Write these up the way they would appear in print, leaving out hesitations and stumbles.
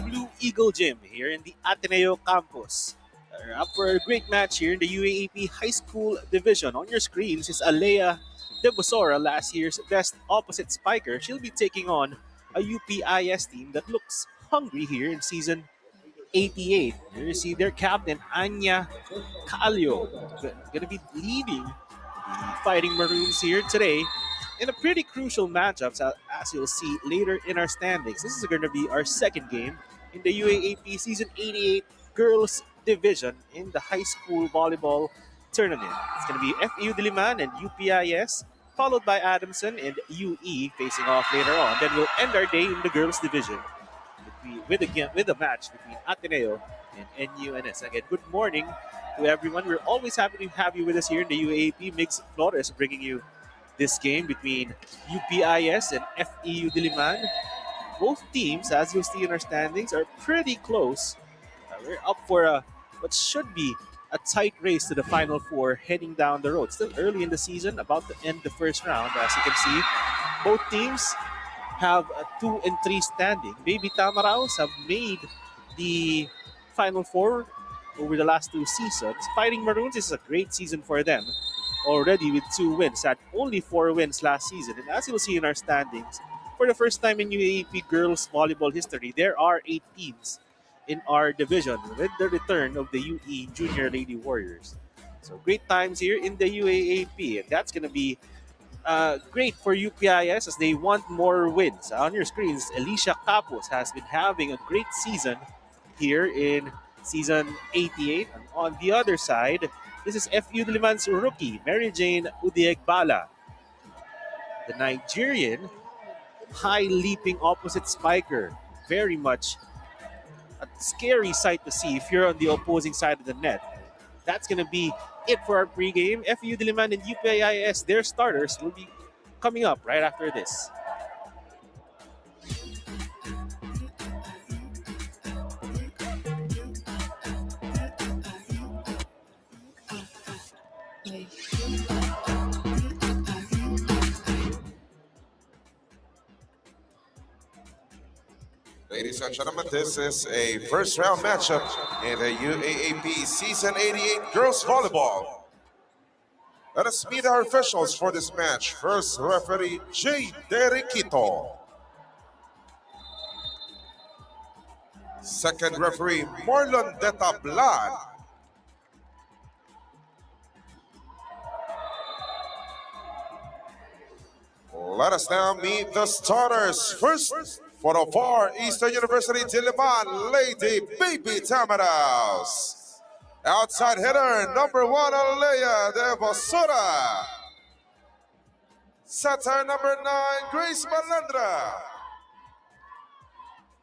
Blue Eagle Gym here in the Ateneo campus. We're up for a great match here in the UAAP High School Division. On your screens is Alea Debosora, last year's best opposite spiker. She'll be taking on a UPIS team that looks hungry here in season 88. Here you see their captain, Anya Calio, going to be leading the Fighting Maroons here today in a pretty crucial matchup, as you'll see later in our standings. This is going to be our second game in the UAAP Season 88 Girls Division in the high school volleyball tournament. It's going to be FEU Diliman and UPIS, followed by Adamson and UE facing off later on. Then we'll end our day in the girls division with a match between Ateneo and NUNS. Again, good morning to everyone. We're always happy to have you with us here in the UAAP. Mix Flores bringing you this game between UPIS and FEU Diliman. Both teams, as you'll see in our standings, are pretty close. We're up for what should be a tight race to the Final Four heading down the road. Still early in the season, about to end the first round. As you can see, both teams have a 2 and 3 standing. Baby Tamaraos have made the Final Four over the last 2 seasons. Fighting Maroons is a great season for them, already with 2 wins. Had only 4 wins last season. And as you'll see in our standings, for the first time in UAAP girls volleyball history, there are 8 teams in our division with the return of the UE Junior Lady Warriors. So great times here in the UAAP, and that's going to be great for UPIS as they want more wins. On your screens, Alicia Capos has been having a great season here in season 88. And on the other side, this is FEU Diliman's rookie, Mary Jane Udiegbala, the Nigerian high-leaping opposite spiker. Very much a scary sight to see if you're on the opposing side of the net. That's going to be it for our pregame. FEU Diliman and UPIS, their starters, will be coming up right after this. Ladies and gentlemen, this is a first round matchup in the UAAP Season 88 Girls Volleyball. Let us meet our officials for this match. First referee, J. Deriquito. Second referee, Marlon de Tablan. Let us now meet the starters. First, for the Far Eastern University Diliman, Lady Baby Tamaraos. Outside hitter, number 1, Alea de Bosura. Setter, number 9, Grace Malandra.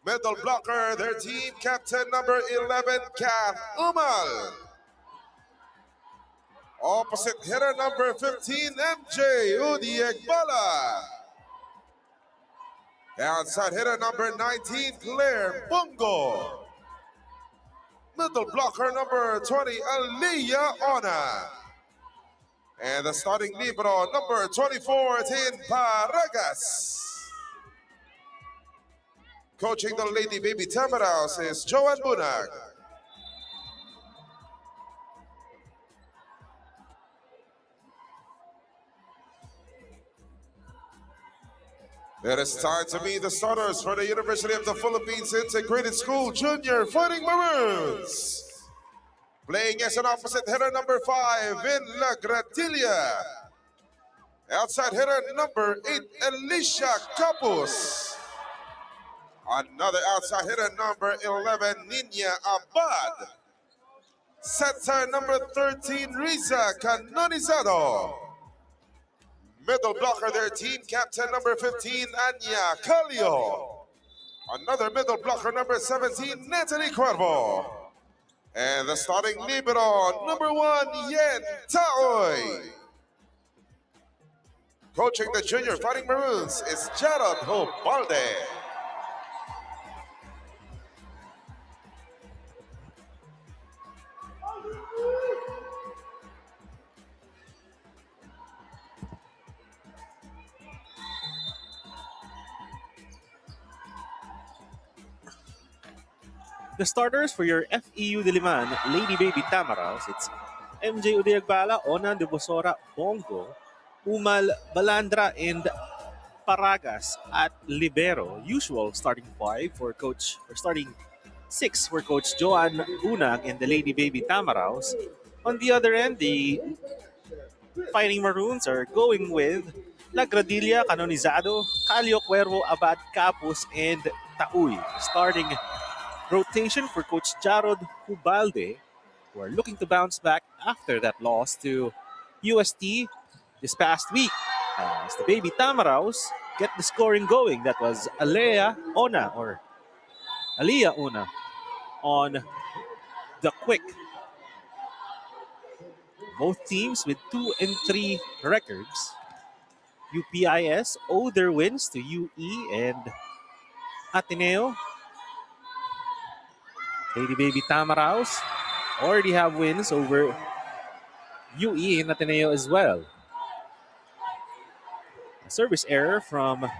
Middle blocker, their team captain, number 11, Kath Umal. Opposite hitter, number 15, MJ Udiegbala. Outside hitter, number 19, Claire Bungo. Middle blocker, number 20, Aliyah Ona. And the starting libero, number 24, Tin Paragas. Coaching the Lady Baby Tamaraos is Joanne Bunag. It is time to meet the starters for the University of the Philippines Integrated School Junior Fighting Maroons. Playing as an opposite hitter, number 5, Vin La Gratilia. Outside hitter, number 8, Alicia Capus. Another outside hitter, number 11, Nina Abad. Setter, number 13, Riza Canonizado. Middle blocker, their team captain, number 15, Anya Calio. Another middle blocker, number 17, Natalie Cuervo. And the starting libero, number 1, Yen Taoy. Coaching the Junior Fighting Maroons is Gerald Hobalde. The starters for your FEU Diliman Lady Baby Tamaraws, it's MJ Udiagbala, Onan de Bosora, Bongo, Umal Balandra, and Paragas at Libero. Usual starting five for coach, or starting six for Coach Joan Unag and the Lady Baby Tamaraws. On the other end, the Fighting Maroons are going with Lagradilla, Canonizado, Calio Cuervo, Abad Capus, and Tauy. Starting rotation for Coach Jarod Hubalde, who are looking to bounce back after that loss to UST this past week. As the Baby Tamaraws get the scoring going, that was Aliyah Una on the quick. Both teams with 2 and 3 records. UPIS owe their wins to UE and Ateneo. Lady Baby Tamaraws already have wins over UE and Ateneo as well. A service error from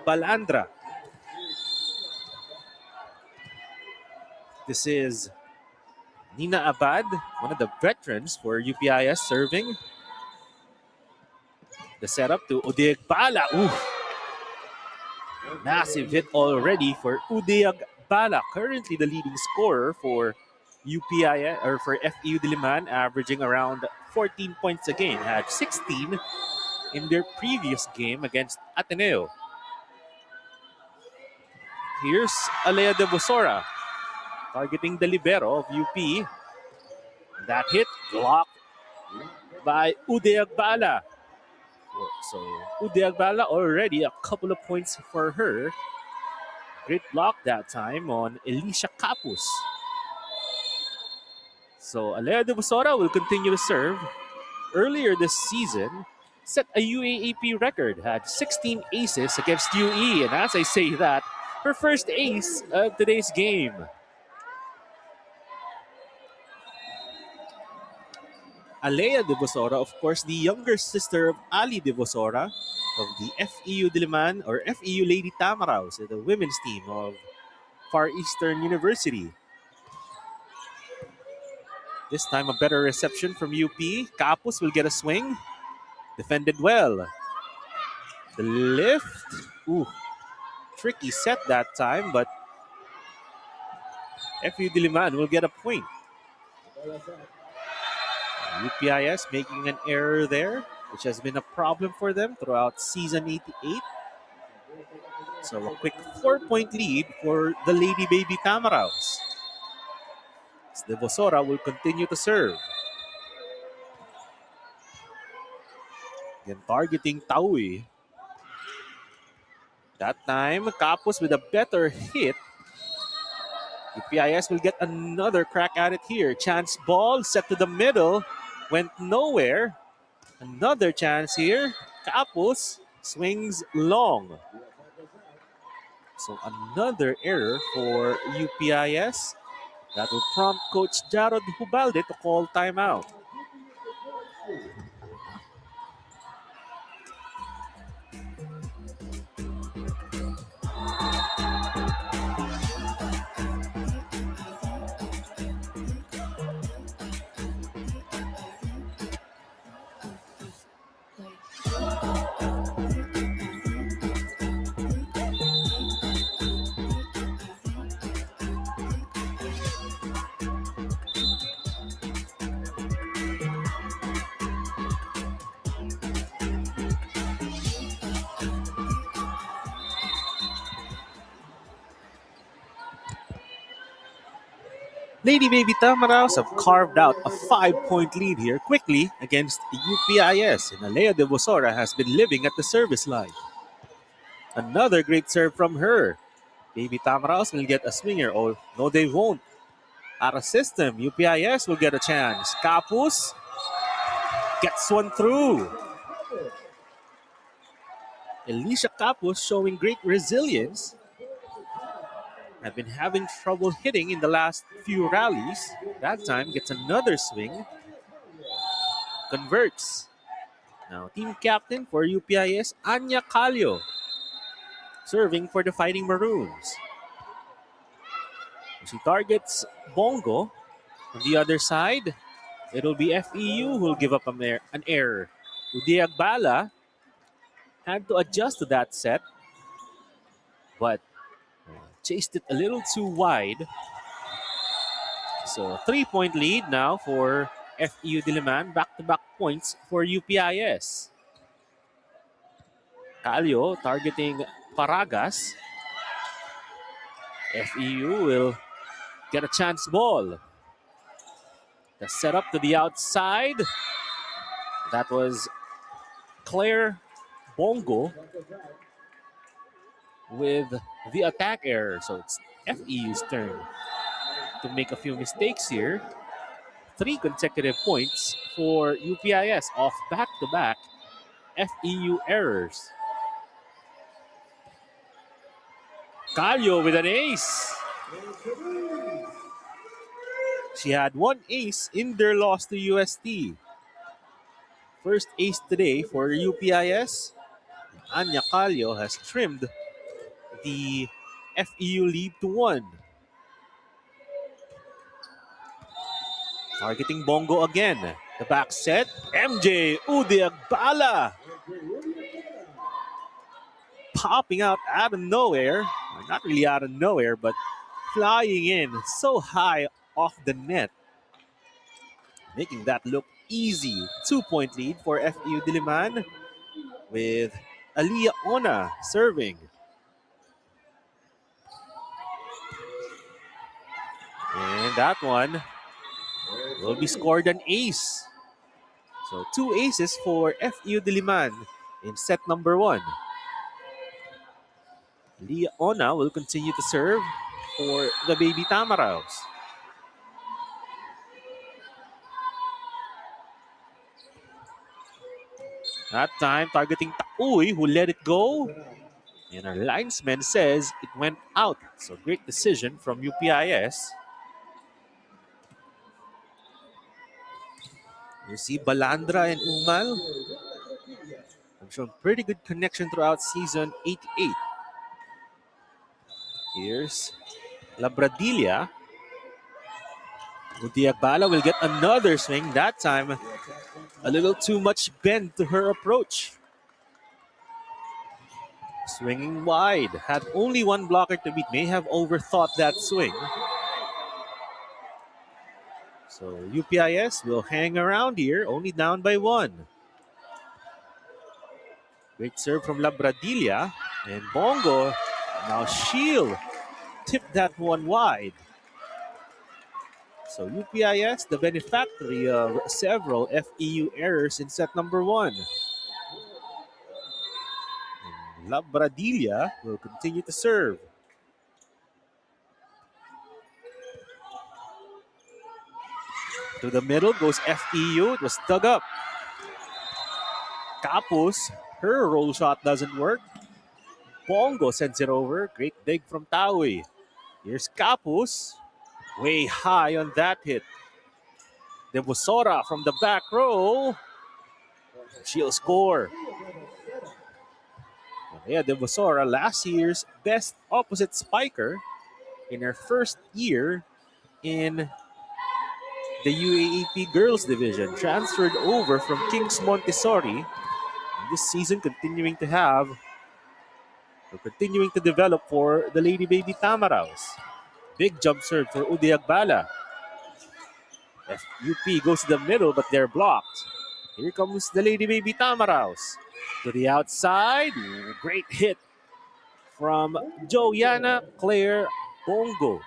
Balandra. This is Nina Abad, one of the veterans for UPIS serving. The setup to Udiag Bala. Ooh. Massive hit already for Udiag Bala, currently the leading scorer for UPIS or for FEU Diliman, averaging around 14 points a game. Had 16 in their previous game against Ateneo. Here's Alea de Bosora targeting the libero of UP. That hit blocked by Udiag Bala. So Udiag Bala already a couple of points for her. Great block that time on Elisha Capus. So Alea de Bosora will continue to serve. Earlier this season, set a UAAP record, had 16 aces against UE. And as I say that, her first ace of today's game. Alea de Bosora, of course, the younger sister of Ali de Bosora of the FEU Diliman or FEU Lady Tamaraws, the women's team of Far Eastern University. This time a better reception from UP. Capus will get a swing. Defended well. The lift. Ooh, tricky set that time, but FEU Diliman will get a point. UPIS making an error there, which has been a problem for them throughout season 88. So a quick 4-point lead for the Lady Baby Tamaraws. De Bosora will continue to serve. Again, targeting Taui. That time, Capus with a better hit. UPIS will get another crack at it here. Chance ball set to the middle. Went nowhere. Another chance here. Capus swings long. So another error for UPIS. That will prompt Coach Jarod Hubalde to call timeout. Lady Baby Tamaraws have carved out a 5-point lead here quickly against UPIS, and Alea de Bosora has been living at the service line. Another great serve from her. Baby Tamaraws will get a swinger. Oh, no, they won't. Out of system, UPIS will get a chance. Capus gets one through. Elisha Capus showing great resilience. Have been having trouble hitting in the last few rallies. That time gets another swing. Converts. Now team captain for UPIS, Anya Calio. Serving for the Fighting Maroons. She targets Bongo. On the other side, it'll be FEU who'll give up an error. Udiagbala had to adjust to that set, but chased it a little too wide. So 3-point lead now for FEU Diliman. Back-to-back points for UPIS. Calio targeting Paragas. FEU will get a chance ball. The setup to the outside. That was Claire Bongo with the attack error. So it's FEU's turn to make a few mistakes here. 3 consecutive points for UPIS off back-to-back FEU errors. Calio with an ace. She had one ace in their loss to UST. First ace today for UPIS. Anya Calio has trimmed the FEU lead to 1. Targeting Bongo again. The back set. MJ Udiagbala. Popping out of nowhere. Not really out of nowhere, but flying in so high off the net. Making that look easy. 2-point lead for FEU Diliman with Aliyah Ona serving. And that one will be scored an ace. So 2 aces for FEU Diliman in set number 1. Leah Ona will continue to serve for the Baby Tamaraws. That time targeting Taoy, who let it go. And our linesman says it went out. So great decision from UPIS. You see Balandra and Umal. I'm showing pretty good connection throughout season 88. Here's Labradilla. Udiagbala will get another swing. That time, a little too much bend to her approach. Swinging wide. Had only one blocker to beat. May have overthought that swing. So UPIS will hang around here, only down by 1. Great serve from Labradilla. And Bongo, now she'll tip that one wide. So UPIS, the beneficiary of several FEU errors in set number 1. And Labradilla will continue to serve. To the middle goes FEU. It was dug up. Capus, her roll shot doesn't work. Bongo sends it over. Great dig from Taoy. Here's Capus. Way high on that hit. Debusora from the back row. She'll score. Yeah, Debusora, last year's best opposite spiker in her first year in the UAAP Girls Division. Transferred over from Kings Montessori. And this season continuing to develop for the Lady Baby Tamaraws. Big jump serve for Udiagbala. FUP goes to the middle, but they're blocked. Here comes the Lady Baby Tamaraws. To the outside. Great hit from Joanna Claire Bongo.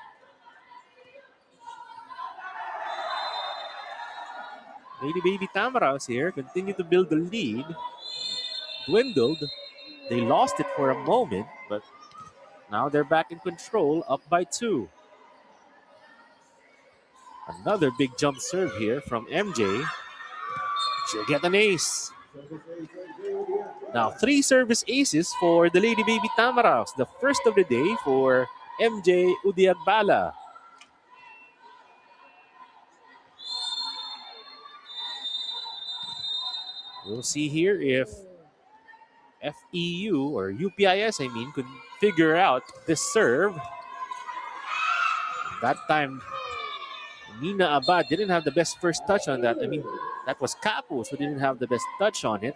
Lady Baby Tamaraws here continue to build the lead. Dwindled. They lost it for a moment, but now they're back in control, up by 2. Another big jump serve here from MJ. She'll get an ace. Now 3 service aces for the Lady Baby Tamaraws. The first of the day for MJ Udiagbala. We'll see here if FEU or UPIS, could figure out this serve. That time, Nina Abad didn't have the best first touch on that. I mean, that was Capos who didn't have the best touch on it.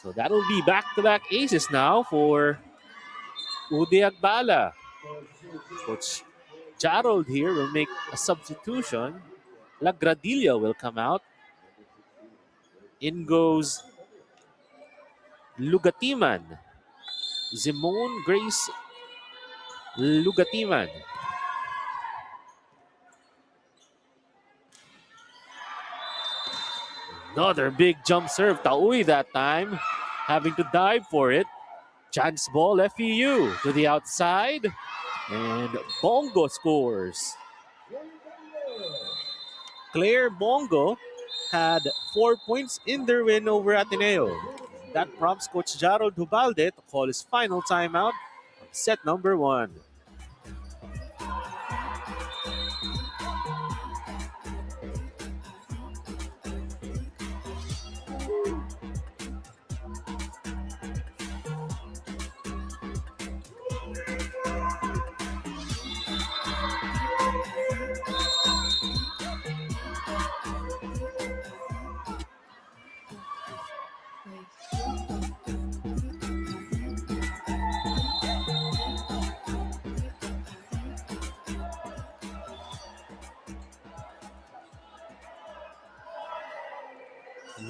So that'll be back-to-back aces now for Ude Agbala. Coach Gerald here will make a substitution. Lagradilla will come out. In goes Lugatiman. Zimone Grace Lugatiman. Another big jump serve. Taui that time, having to dive for it. Chance ball, FEU to the outside. And Bongo scores. Claire Bongo had 4 points in their win over Ateneo. That prompts Coach Gerald Hubalde to call his final timeout of set number 1.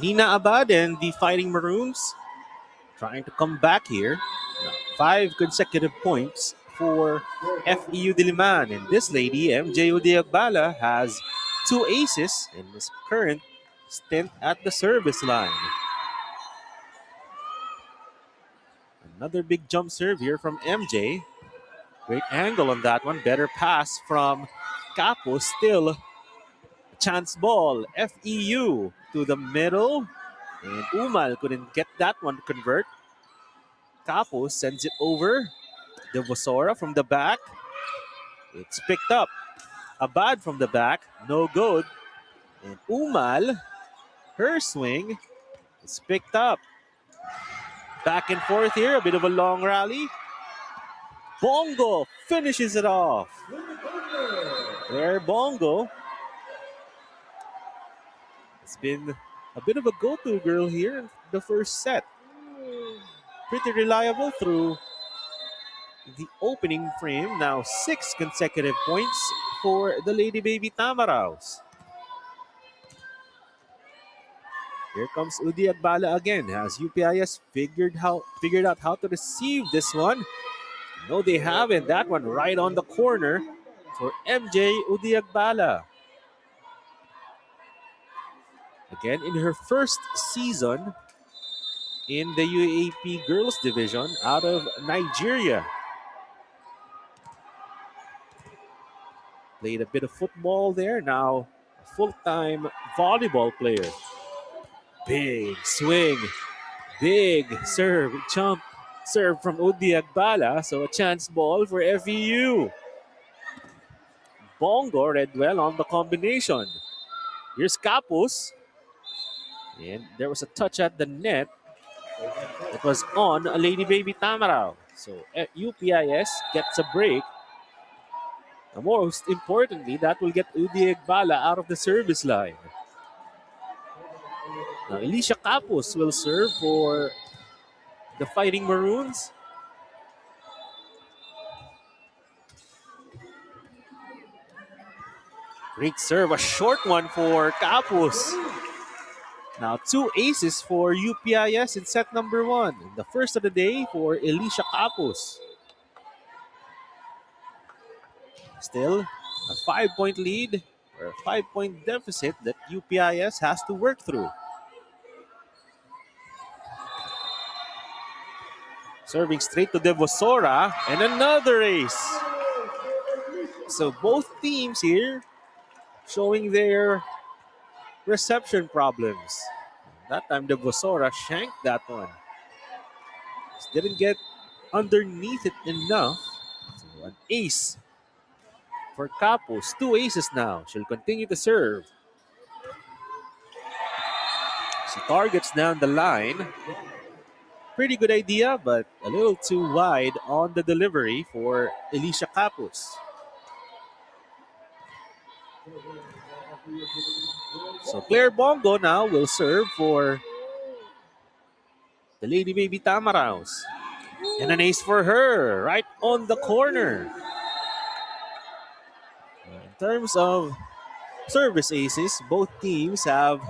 Nina Abad and the Fighting Maroons trying to come back here. 5 consecutive points for FEU Diliman. And this lady, MJ Udiagbala, has 2 aces in his current stint at the service line. Another big jump serve here from MJ. Great angle on that one. Better pass from Capo. Still a chance ball. FEU to the middle. And Umal couldn't get that one to convert. Capo sends it over. De Vosora from the back. It's picked up. Abad from the back. No good. And Umal, her swing is picked up. Back and forth here. A bit of a long rally. Bongo finishes it off. There, Bongo. It's been a bit of a go-to girl here in the first set. Pretty reliable through the opening frame. Now 6 consecutive points for the Lady Baby Tamaraws. Here comes Udi Agbala again. Has UPIS figured out how to receive this one? No, they haven't. That one right on the corner for MJ Udi Agbala. Again, in her first season in the UAP Girls Division out of Nigeria. Played a bit of football there. Now a full-time volleyball player. Big swing. Big serve. Jump serve from Udi Agbala. So a chance ball for FEU. Bongo read well on the combination. Here's Capus. And there was a touch at the net. It was on a Lady Baby Tamaraw. So UPIS gets a break. And most importantly, that will get Udi Agbala out of the service line. Now, Alicia Capus will serve for the Fighting Maroons. Great serve, a short one for Capus. Now 2 aces for UPIS in set number 1. The first of the day for Alicia Capus. Still a 5-point lead or a 5-point deficit that UPIS has to work through. Serving straight to De Vosora and another ace. So both teams here showing their reception problems. That time De Vosora shanked that one. Just didn't get underneath it enough. So an ace for Capus. 2 aces now. She'll continue to serve. She targets down the line. Pretty good idea, but a little too wide on the delivery for Alicia Capus. So Claire Bongo now will serve for the Lady Baby Tamaraos. And an ace for her, right on the corner. In terms of service aces, both teams have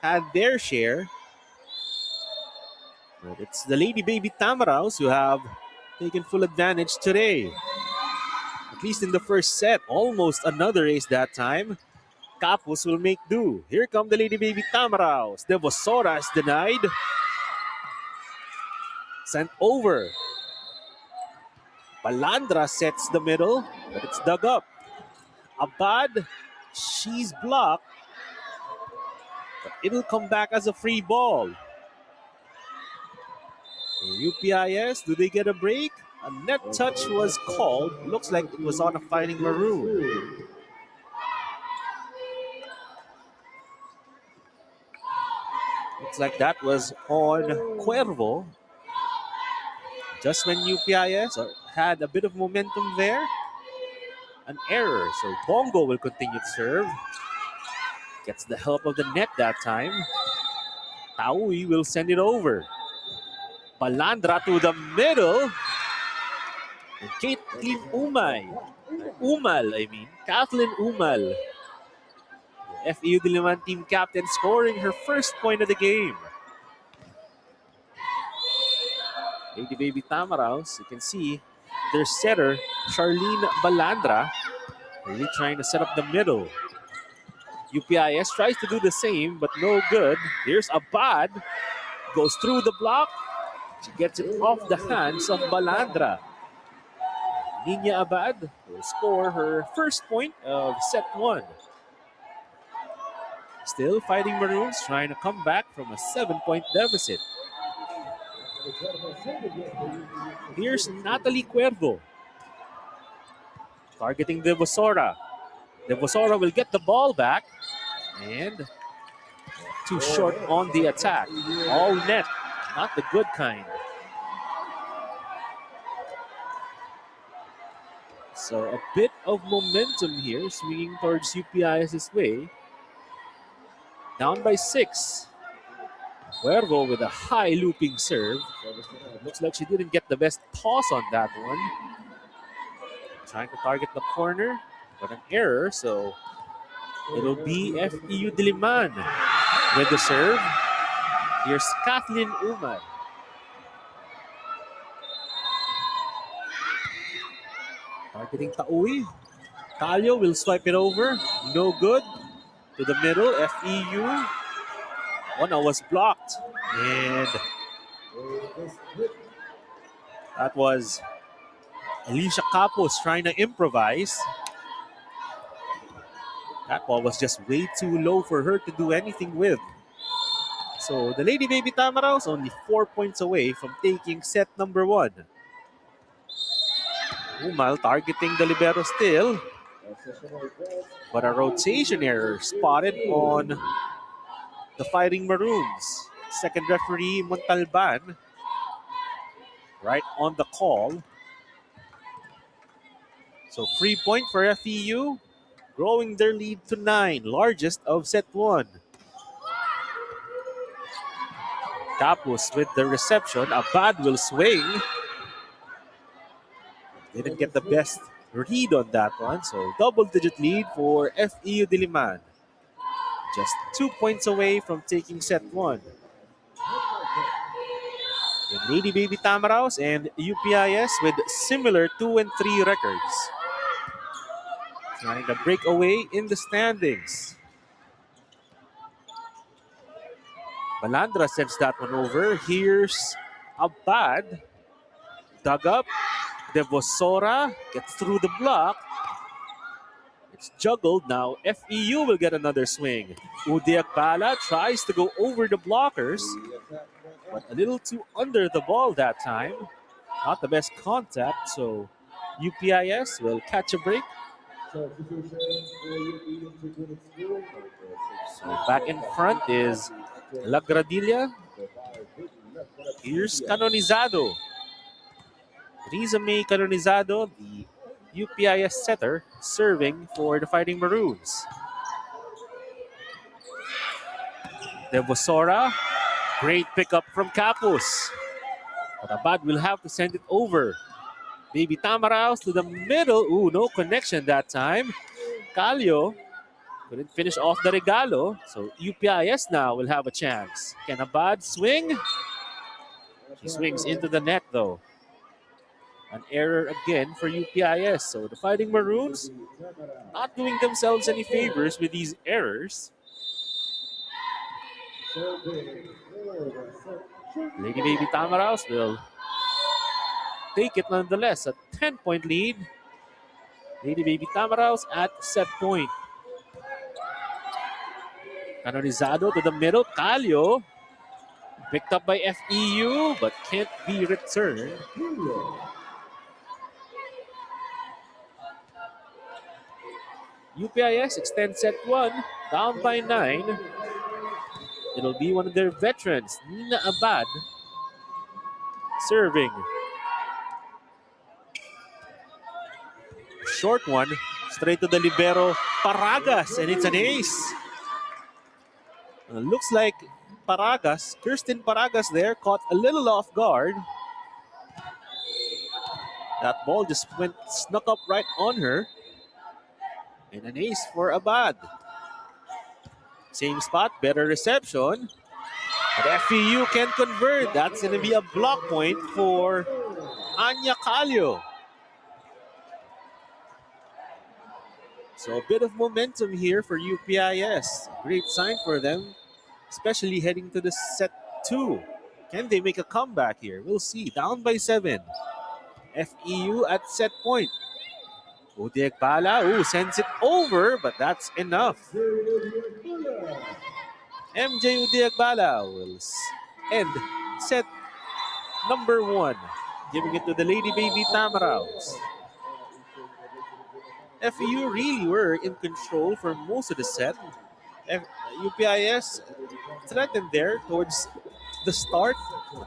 had their share. But it's the Lady Baby Tamaraos who have taken full advantage today. At least in the first set, almost another ace that time. Capos will make do. Here come the Lady Baby Tamaraos. Devosora is denied. Sent over. Balandra sets the middle, but it's dug up. Abad, she's blocked. But it'll come back as a free ball. UPIS, do they get a break? A net touch was called. Looks like it was on a Fighting Maroon. Looks like that was on Cuervo. Just when UPIS had a bit of momentum there. An error. So Bongo will continue to serve. Gets the help of the net that time. Taui will send it over. Balandra to the middle. And Caitlin Kathleen Umal. FEU Diliman team captain scoring her first point of the game. Lady Baby Tamaraos, you can see their setter, Charlene Balandra, really trying to set up the middle. UPIS tries to do the same, but no good. Here's Abad, goes through the block. She gets it off the hands of Balandra. Nina Abad will score her first point of set 1. Still Fighting Maroons trying to come back from a 7-point deficit. Here's Natalie Cuervo. Targeting Devosora. Devosora will get the ball back. And too short on the attack. All net, not the good kind. So a bit of momentum here swinging towards UPIS's way. Down by 6. Cuervo with a high looping serve. Looks like she didn't get the best toss on that one. Trying to target the corner, but an error, so it'll be FEU Diliman with the serve. Here's Kathleen Uman. Targeting Taui. Talio will swipe it over. No good. To the middle, FEU. One was blocked. And that was Alicia Capos trying to improvise. That ball was just way too low for her to do anything with. So the Lady Baby Tamaraos only 4 points away from taking set number 1. Umal targeting the libero still. But a rotation error spotted on the Fighting Maroons. Second referee Montalban right on the call. So free point for FEU, growing their lead to 9, largest of set 1. Capos with the reception. Abad will swing. Didn't get the best read on that one. So double-digit lead for FEU Diliman. Just 2 points away from taking set 1. And Lady Baby Tamaraos and UPIS with similar 2 and 3 records. Trying to break away in the standings. Balandra sends that one over. Here's Abad. Dug up. Devosora gets through the block. It's juggled now. FEU will get another swing. Udiakbala tries to go over the blockers, but a little too under the ball that time. Not the best contact, so UPIS will catch a break. So back in front is La Gradilla. Here's Canonizado. Risa May Canonizado, the UPIS setter serving for the Fighting Maroons. Devosora, great pickup from Capus. But Abad will have to send it over. Baby Tamaraos to the middle. Ooh, no connection that time. Calio couldn't finish off the regalo. So UPIS now will have a chance. Can Abad swing? She swings into the net though. An error again for UPIS. So the Fighting Maroons not doing themselves any favors with these errors. Lady Baby Tamaraos will take it nonetheless. A 10-point lead. Lady Baby Tamaraos at set point. Canorizado to the middle. Calio picked up by FEU but can't be returned. UPIS extends set 1, down by 9. It'll be one of their veterans, Nina Abad, serving. Short one, straight to the libero, Paragas, and it's an ace. Looks like Paragas, Kirsten Paragas there, caught a little off guard. That ball just snuck up right on her. And an ace for Abad. Same spot, better reception. But FEU can convert. That's going to be a block point for Anya Calio. So a bit of momentum here for UPIS. Great sign for them, especially heading to the set 2. Can they make a comeback here? We'll see. Down by 7. FEU at set point. Udiagbala, sends it over, but that's enough. MJ Udiagbala will end set number 1, giving it to the Lady Baby Tamaraos. FEU really were in control for most of the set. UPIS threatened there towards the start.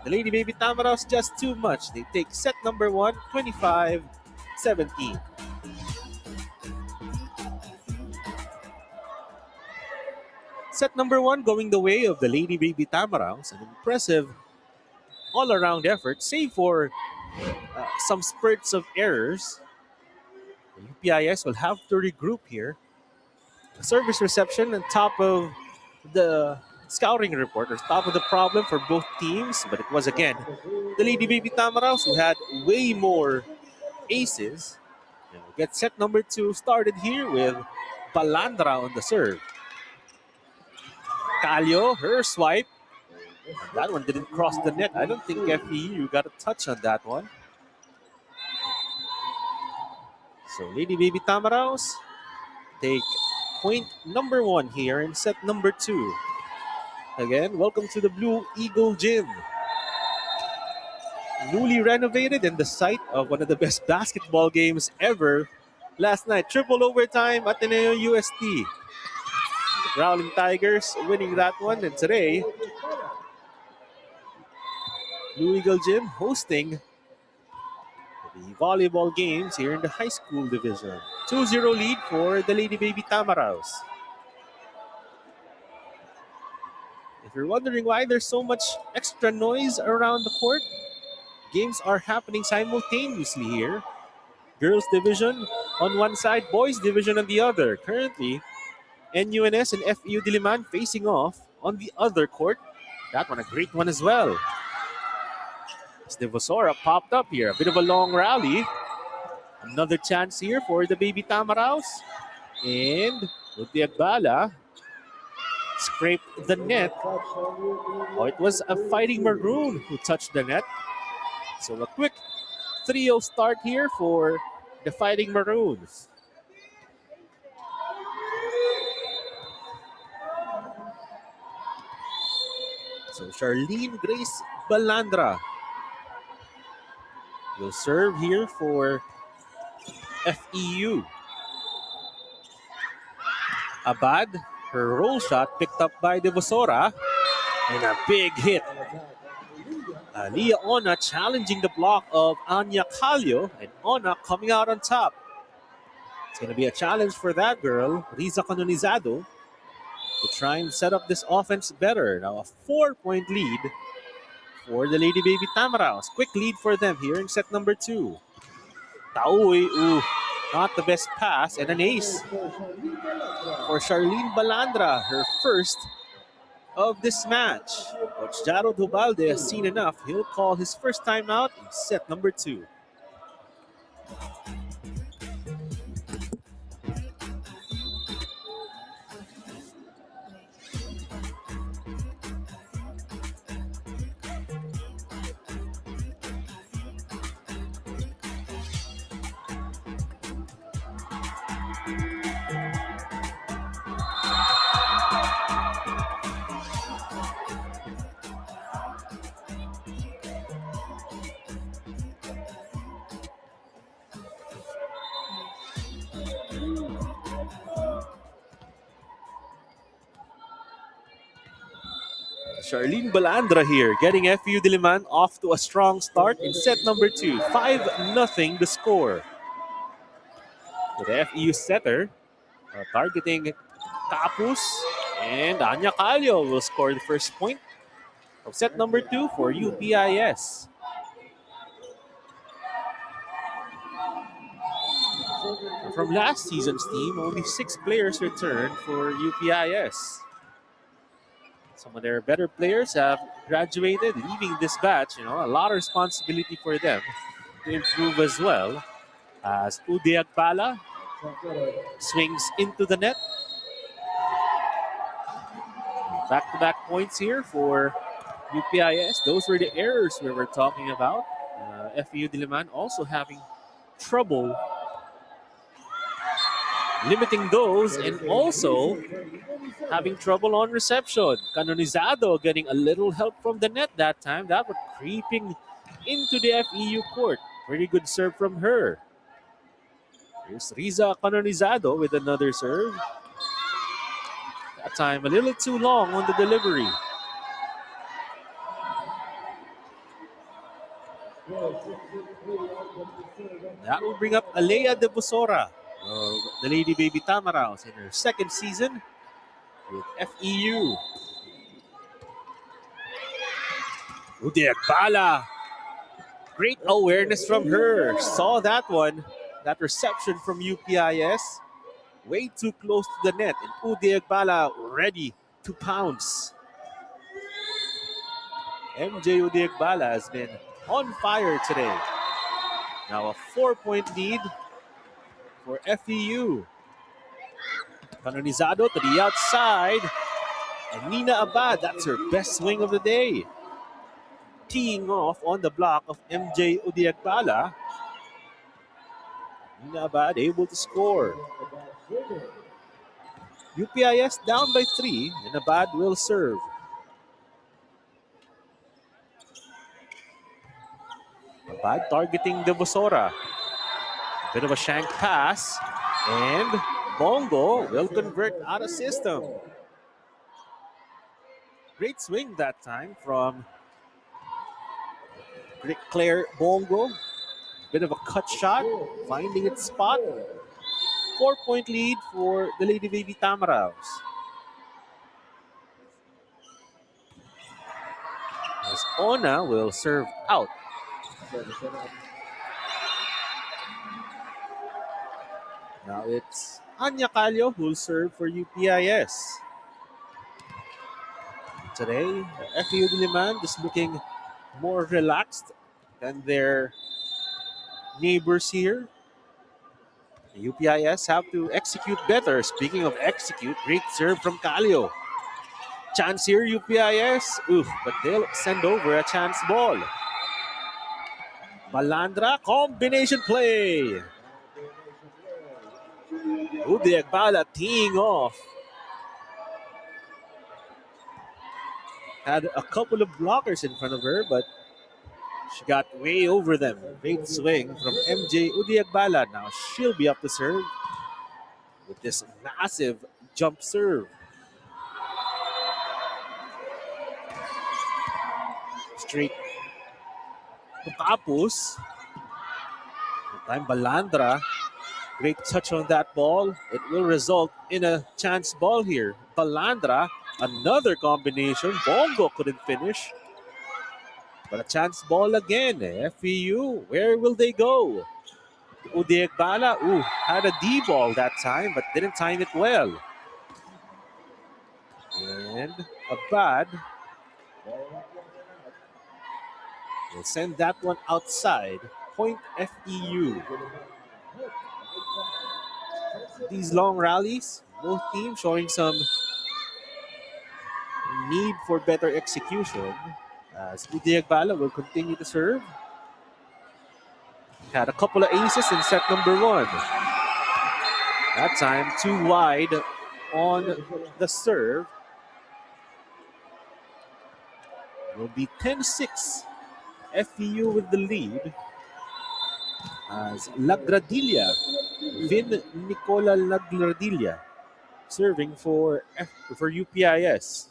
The Lady Baby Tamaraos just too much. They take set number 1, 25-17. Set number 1 going the way of the Lady Baby Tamaraos. An impressive all-around effort, save for some spurts of errors. The UPIS will have to regroup here. Service reception on top of the scouting report, or top of the problem for both teams. But it was again the Lady Baby Tamaraos who had way more aces. Get set number 2 started here with Balandra on the serve. Calio, her swipe. That one didn't cross the net. I don't think FEU got a touch on that one. So Lady Baby Tamaraos take point number 1 here in set number 2. Again, welcome to the Blue Eagle Gym. Newly renovated and the site of one of the best basketball games ever last night. Triple overtime, Ateneo UST. The Growling Tigers winning that one. And today, Blue Eagle Gym hosting the volleyball games here in the high school division. 2-0 lead for the Lady Baby Tamaraos. If you're wondering why there's so much extra noise around the court, games are happening simultaneously here. Girls division on one side, boys division on the other. Currently, NUNS and FEU Diliman facing off on the other court. That one a great one as well. Devosora popped up here. A bit of a long rally. Another chance here for the Baby Tamaraos. And Udiagbala scraped the net. Oh, it was a Fighting Maroon who touched the net. So a quick 3-0 start here for the Fighting Maroons. So Charlene Grace Balandra will serve here for FEU. Abad, her roll shot picked up by Devosora, and a big hit. Leah Ona challenging the block of Anya Calio, and Ona coming out on top. It's going to be a challenge for that girl, Riza Canonizado, to try and set up this offense better. Now a 4-point lead for the Lady Baby Tamaraos. Quick lead for them here in set number 2. Taoy, not the best pass, and an ace for Charlene Balandra, her first of this match. Coach Jaro Dubalde has seen enough. He'll call his first time out in set number 2. Charlene Balandra here, getting FEU Diliman off to a strong start in set number 2. 5-0 the score. So the FEU setter targeting Capus, and Anya Calio will score the first point of set number 2 for UPIS. From last season's team, only 6 players returned for UPIS. Some of their better players have graduated, leaving this batch. A lot of responsibility for them to improve as well. As Ude Agpala swings into the net. Back-to-back points here for UPIS. Those were the errors we were talking about. FEU Diliman also having trouble limiting those, and also having trouble on reception. Canonizado getting a little help from the net that time. That was creeping into the FEU court. Pretty good serve from her. Here's Riza Canonizado with another serve. That time a little too long on the delivery. That will bring up Alea de Busora, the Lady Baby Tamaraos, in her second season with FEU. Ude Agpala. Great awareness from her. Saw that one. That reception from UPIS. Way too close to the net. And Ude Agpala ready to pounce. MJ Ude Agpala has been on fire today. Now a 4-point lead for FEU. Canonizado to the outside. And Nina Abad, that's her best swing of the day. Teeing off on the block of MJ Ude Agpala. Nina Abad able to score. UPIS down by 3, and Abad will serve. Abad targeting De Busora. A bit of a shank pass, and Bongo will convert out of system. Great swing that time from Claire Bongo. Bit of a cut shot, finding its spot. 4-point lead for the Lady Baby Tamaraos. As Ona will serve out. Now it's Anya Calio who will serve for UPIS. Today, FEU Diliman just looking more relaxed than their neighbors here. The UPIS have to execute better. Speaking of execute, great serve from Calio. Chance here, UPIS. But they'll send over a chance ball. Balandra, combination play. Ude Agpala teeing off. Had a couple of blockers in front of her, but she got way over them. Great swing from MJ Ude Agpala. Now she'll be up to serve with this massive jump serve. Straight to Capus. This time Balandra Great touch on that ball. It will result in a chance ball here. Balandra, another combination. Bongo couldn't finish. But a chance ball again. FEU, where will they go? Udiegbala, had a D ball that time, but didn't time it well. And a bad. We'll send that one outside. Point FEU. These long rallies, both teams showing some need for better execution. As Udiegbala will continue to serve. Had a couple of aces in set number one. That time too wide on the serve. Will be 10-6. FEU with the lead. As Lagradilla, Vin Nicola Lagradilla, serving for UPIS.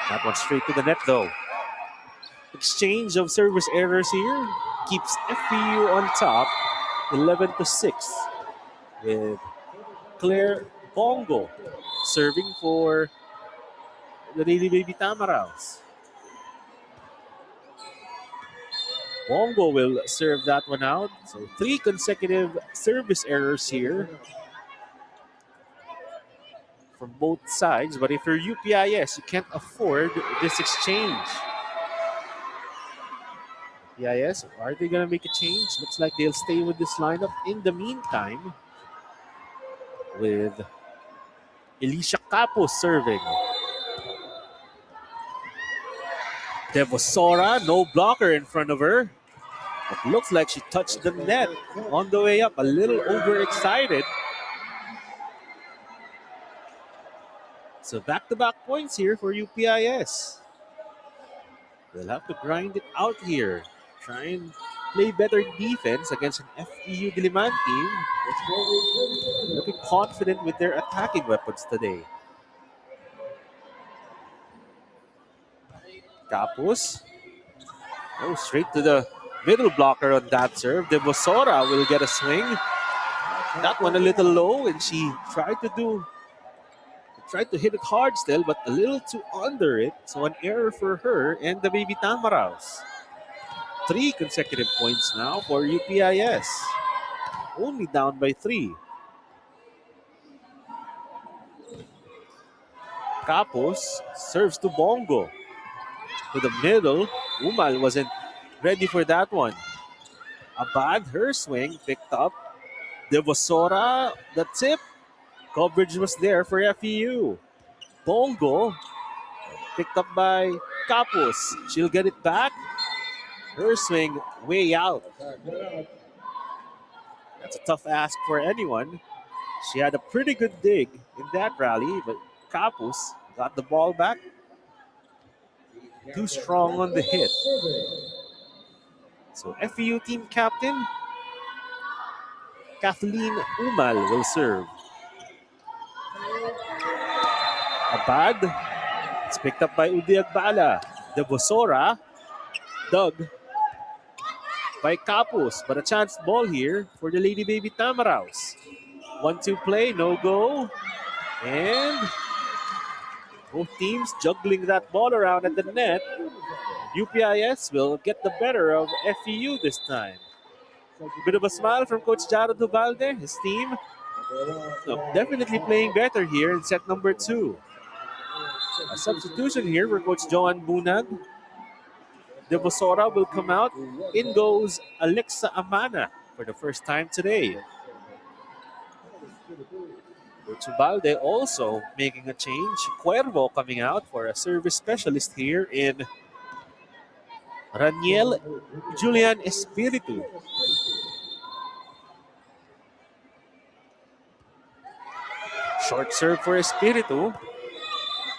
That one straight to the net though. Exchange of service errors here keeps FEU on top, 11-6, with Claire Bongo serving for the Lady Baby Tamaraws. Bongo will serve that one out. So 3 consecutive service errors here from both sides. But if you're UPIS, you can't afford this exchange. UPIS, are they going to make a change? Looks like they'll stay with this lineup. In the meantime, with Elisha Capos serving. Devosora, no blocker in front of her. It looks like she touched the net on the way up, a little overexcited. So back-to-back points here for UPIS. They'll have to grind it out here. Try and play better defense against an FEU Diliman team. Looking confident with their attacking weapons today. Capos. Oh, straight to the middle blocker on that serve. Devosora will get a swing. That one a little low, and she tried to hit it hard still, but a little too under it. So an error for her and the Baby Tamaraws. 3 consecutive points now for UPIS. Only down by 3. Capos serves to Bongo. To the middle. Umal wasn't ready for that one. Abad, her swing picked up. Devosora, the tip. Coverage was there for FEU. Bongo picked up by Capos. She'll get it back. Her swing way out. That's a tough ask for anyone. She had a pretty good dig in that rally, but Capos got the ball back. Too strong on the hit. So FEU team captain Kathleen Umal will serve. Abad. It's picked up by Udiegbala. Devosora. Dug by Capos. But a chance ball here for the Lady Baby Tamaraws. 1-2 play, no go. And both teams juggling that ball around at the net. UPIS will get the better of FEU this time. Bit of a smile from Coach Jaro Duvalde, his team. Definitely playing better here in set number 2. A substitution here for Coach Joan Bunag. Devosora will come out. In goes Alexa Amana for the first time today. Coach Ubalde also making a change. Cuervo coming out for a service specialist here in Raniel Julian Espiritu. Short serve for Espiritu.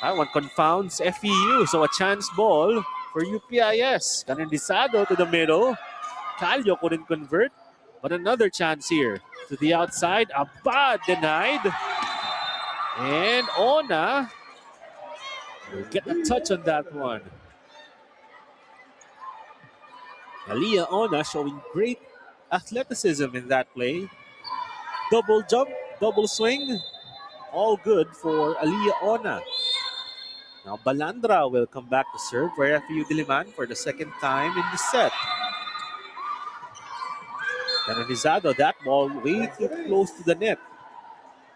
That one confounds FEU, so a chance ball for UPIS. Canandizado to the middle. Calio couldn't convert, but another chance here. To the outside, Abad denied. And Ona will get a touch on that one. Aliyah Ona showing great athleticism in that play. Double jump, double swing, all good for Aliyah Ona. Now Balandra will come back to serve for FEU Diliman for the second time in the set. Canonizado, that ball way too close to the net.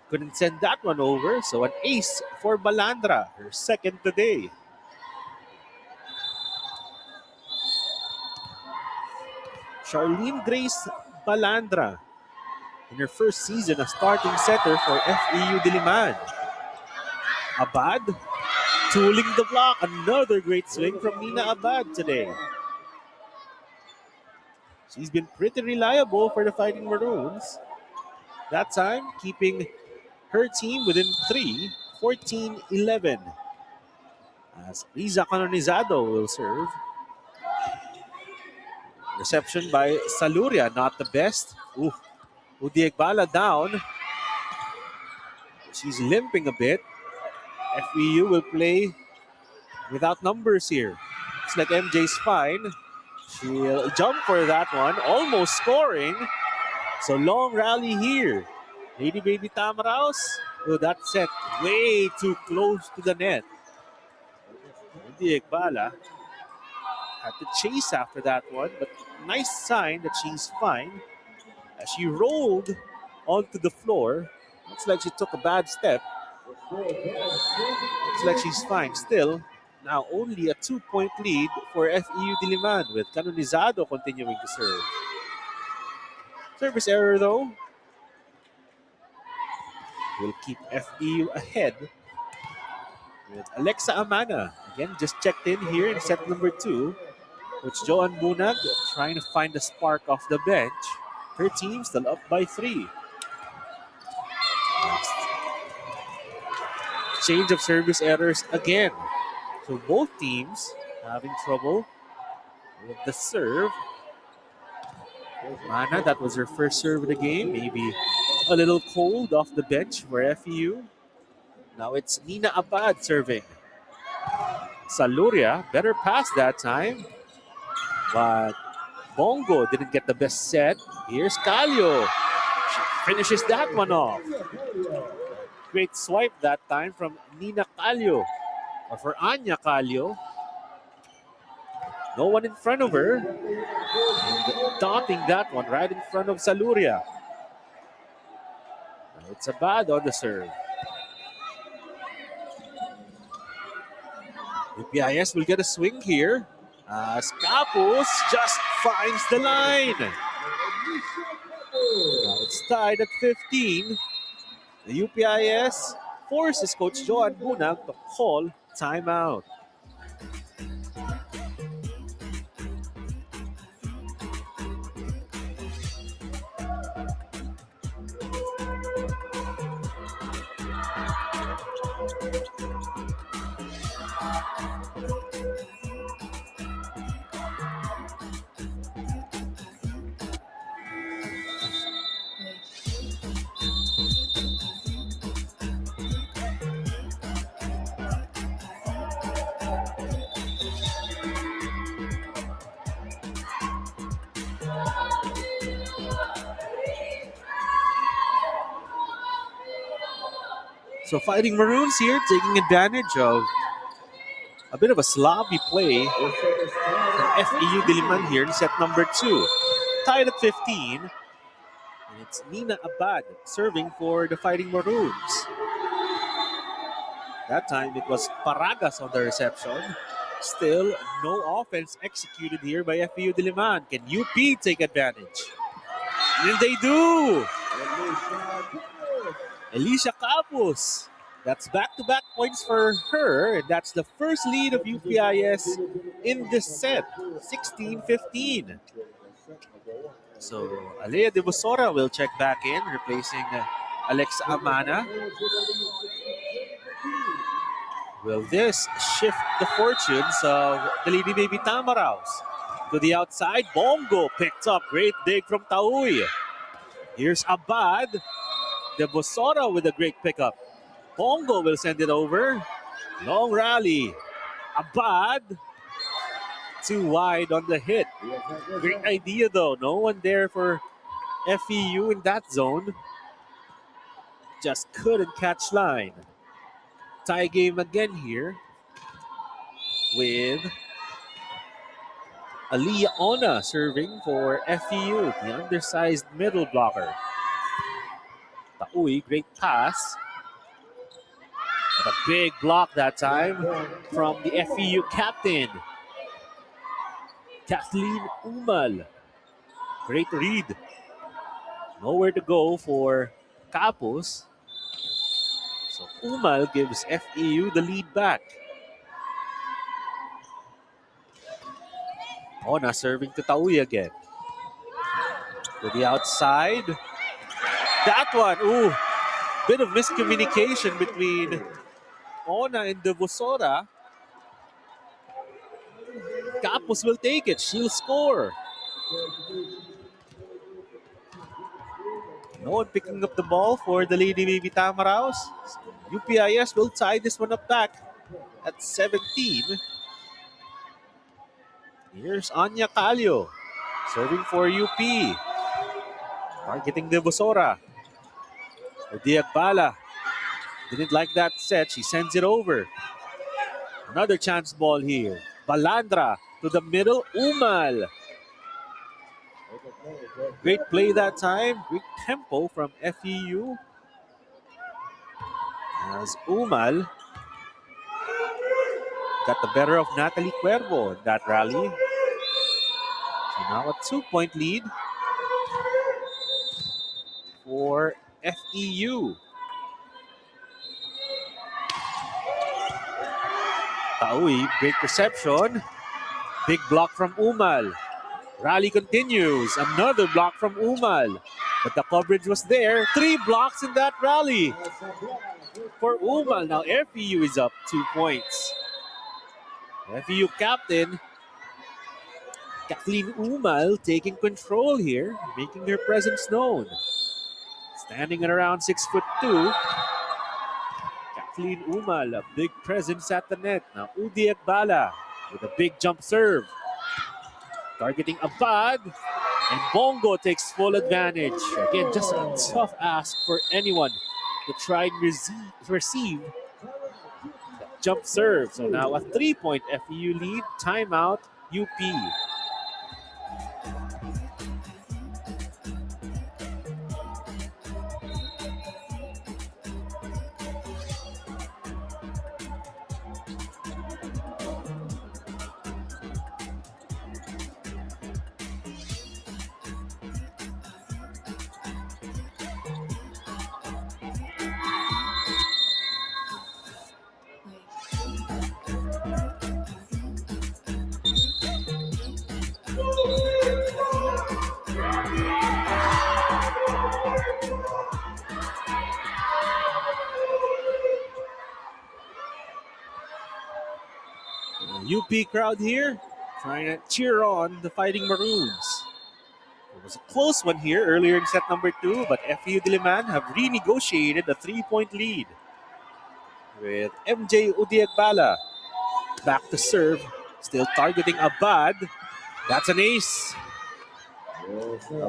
Couldn't send that one over, so an ace for Balandra, her second today. Charlene Grace Balandra in her first season as starting setter for FEU Diliman. Abad tooling the block. Another great swing from Nina Abad today. She's been pretty reliable for the Fighting Maroons. That time, keeping her team within 3, 14-11. As Riza Canonizado will serve. Reception by Saluria, not the best. Udiegbala down. She's limping a bit. FEU will play without numbers here. Looks like MJ's fine. She'll jump for that one, almost scoring. So long rally here. Lady Baby Tamaraos. Oh, that set way too close to the net. Udiegbala had to chase after that one, but nice sign that she's fine. As she rolled onto the floor, looks like she took a bad step. Looks like she's fine. Still, now only a 2-point lead for FEU Diliman with Canonizado continuing to serve. Service error though will keep FEU ahead with Alexa Amana. Again, just checked in here in set number 2. Coach Joan Bunag trying to find the spark off the bench. Her team still up by 3. Next. Change of service errors again. So both teams having trouble with the serve. Mana, that was her first serve of the game. Maybe a little cold off the bench for FEU. Now it's Nina Abad serving. Saluria, better pass that time. But Bongo didn't get the best set. Here's Calio. She finishes that one off. Great swipe that time from Nina Calio. Or for Anya Calio. No one in front of her. And dotting that one right in front of Saluria. It's Abad on the serve. UPIS will get a swing here. As Capos just finds the line. Now it's tied at 15. The UPIS forces Coach Joan Bunag to call timeout. So Fighting Maroons here taking advantage of a bit of a sloppy play from FEU Diliman here in set number 2. Tied at 15. And it's Nina Abad serving for the Fighting Maroons. That time it was Paragas on the reception. Still no offense executed here by FEU Diliman. Can UP take advantage? And they do! Alicia Capos. That's back-to-back points for her. And that's the first lead of UPIS in this set. 16-15. So Alea de Bosora will check back in, replacing Alexa Amana. Will this shift the fortunes of the Lady Baby Tamaraos? To the outside, Bongo picked up. Great dig from Taoy. Here's Abad. De Bosora with a great pickup. Bongo will send it over. Long rally. Abad. too wide on the hit. Great idea though. No one there for FEU in that zone. Just couldn't catch line. Tie game again here with Aliyah Ona serving for FEU, the undersized middle blocker. Taui, great pass. But a big block that time from the FEU captain, Kathleen Umal. Great read. Nowhere to go for Capos. So Umal gives FEU the lead back. Ona serving to Taui again. To the outside. That one, ooh, bit of miscommunication between Ona and Devosora. Capos will take it. She'll score. No one picking up the ball for the Lady Baby Tamaraos. UPIS will tie this one up back at 17. Here's Anya Calio serving for UP. Targeting Devosora. Diagbala didn't like that set. She sends it over. Another chance ball here. Balandra to the middle. Umal. Great play that time. Great tempo from FEU. As Umal got the better of Natalie Cuervo in that rally. So now a 2-point lead for FEU. Taui, great reception. Big block from Umal. Rally continues. Another block from Umal. But the coverage was there. 3 blocks in that rally for Umal. Now FEU is up 2 points. FEU captain Kathleen Umal taking control here, making her presence known. Standing at around 6'2", Kathleen Umal, a big presence at the net. Now Udi Ekbala with a big jump serve. Targeting Abad, and Bongo takes full advantage. Again, just a tough ask for anyone to try and receive that jump serve. So now a 3-point FEU lead. Timeout, UP. UP crowd here trying to cheer on the Fighting Maroons. It was a close one here earlier in set number 2, but FEU Diliman have renegotiated a 3-point lead with MJ Udiagbala back to serve, still targeting Abad. That's an ace.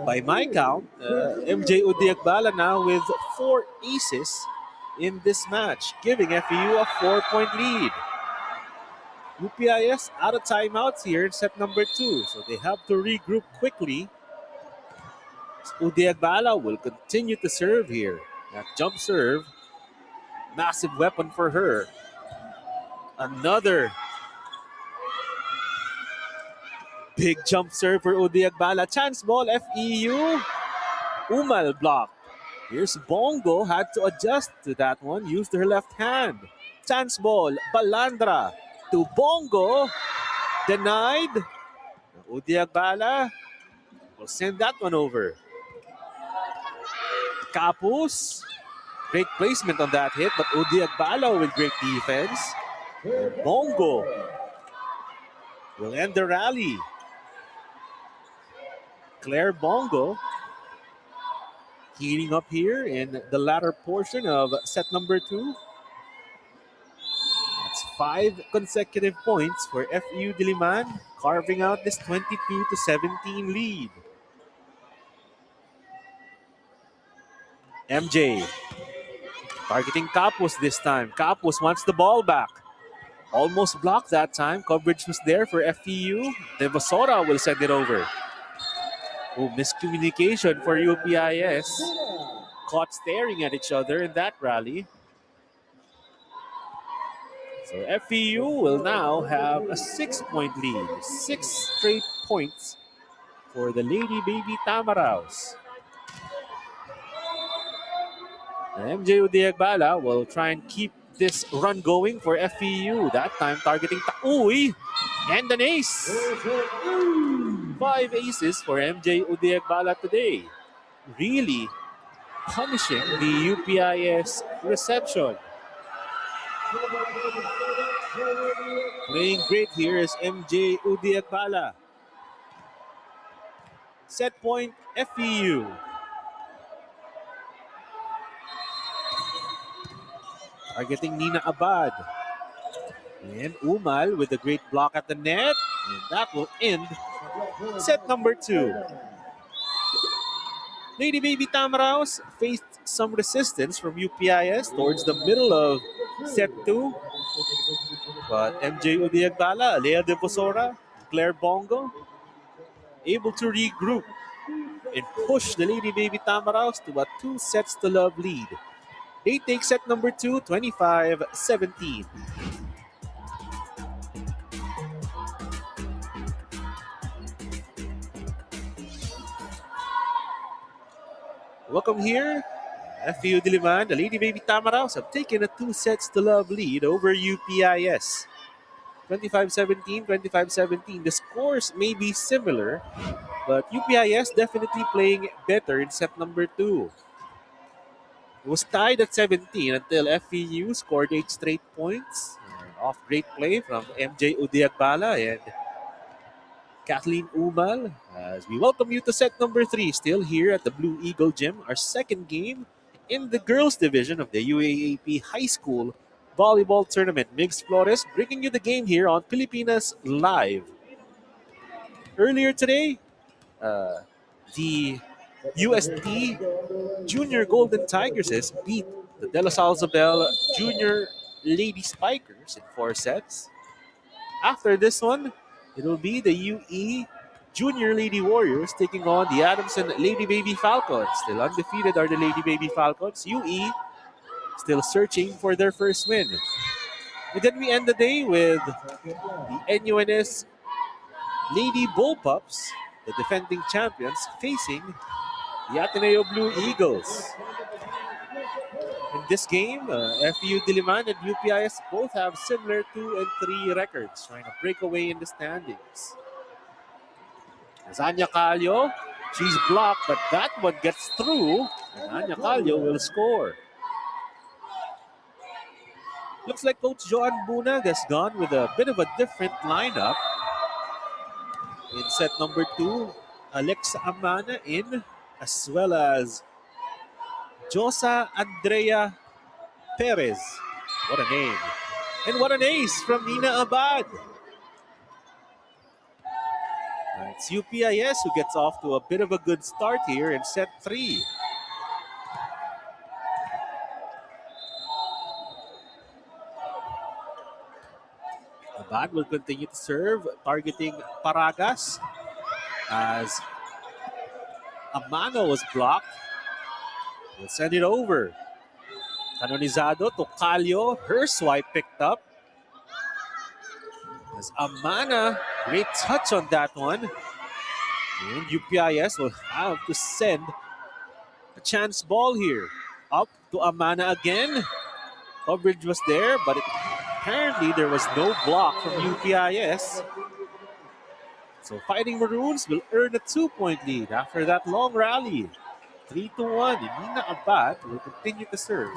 By my count, MJ Udiagbala now with 4 aces in this match, giving FEU a 4-point lead. UPIS out of timeouts here in set number 2, so they have to regroup quickly. Udiagbala will continue to serve here. That jump serve, massive weapon for her. Another big jump serve for Udiagbala. Chance ball, FEU. Umal block. Here's Bongo, had to adjust to that one, used her left hand. Chance ball, Balandra to Bongo. Denied. Udiagbala will send that one over. Capus. Great placement on that hit, but Udiagbala with great defense. Bongo will end the rally. Claire Bongo heating up here in the latter portion of set number 2. That's 5 consecutive points for FEU Diliman, carving out this 22-17 lead. MJ targeting Capus this time. Capus wants the ball back. Almost blocked that time. Coverage was there for FEU. Devasora will send it over. Oh, miscommunication for UPIS. Caught staring at each other in that rally. So FEU will now have a 6-point lead. 6 straight points for the Lady Baby Tamaraws. MJ Udiagbala will try and keep this run going for FEU. That time targeting Taoy and an ace. 5 aces for MJ Udiagbala today. Really punishing the UPIS reception. Playing great here is MJ Udiagbala. Set point FEU. Targeting Nina Abad. And Umal with a great block at the net. And that will end set number 2. Lady Baby Tamaraws faced some resistance from UPIS towards the middle of set 2. But MJ Udiagbala, Alea Devosora, Claire Bongo able to regroup and push the Lady Baby Tamaraws to a 2-sets-to-love lead. They take set number 2, 25-17. Welcome here. FEU Diliman, the Lady Baby Tamaraws have taken a 2-sets-to-love lead over UPIS. 25-17, 25-17. The scores may be similar, but UPIS definitely playing better in set number 2. It was tied at 17 until FEU scored 8 straight points. Off great play from MJ Udiagbala and Kathleen Umal. As we welcome you to set number 3, still here at the Blue Eagle Gym, our second game in the girls division of the UAAP High School Volleyball Tournament. Migs Flores bringing you the game here on Pilipinas Live. Earlier today, the UST Junior Golden Tigresses beat the De La Salle Isabel Junior Lady Spikers in 4 sets. After this one, it will be the UE Junior Lady Warriors taking on the Adamson Lady Baby Falcons. Still undefeated are the Lady Baby Falcons. UE still searching for their first win. And then we end the day with the NUNS Lady Bullpups, the defending champions, facing the Ateneo Blue Eagles. In this game, FEU Diliman and UPIS both have similar 2 and 3 records, trying to break away in the standings. As Anya Calio, she's blocked, but that one gets through, and Anya Calio will score. Looks like Coach Joan Bunag has gone with a bit of a different lineup. In set number 2, Alexa Amana in, as well as Josa Andrea Perez. What a name. And what an ace from Nina Abad. It's UPIS who gets off to a bit of a good start here in set 3. Abad will continue to serve, targeting Paragas as Amano was blocked. We'll send it over. Canonizado to Calio. Her swipe picked up. As Amana, great touch on that one. And UPIS will have to send a chance ball here. Up to Amana again. Coverage was there, but apparently there was no block from UPIS. So Fighting Maroons will earn a 2-point lead after that long rally. 3-1. Nina Abad will continue to serve.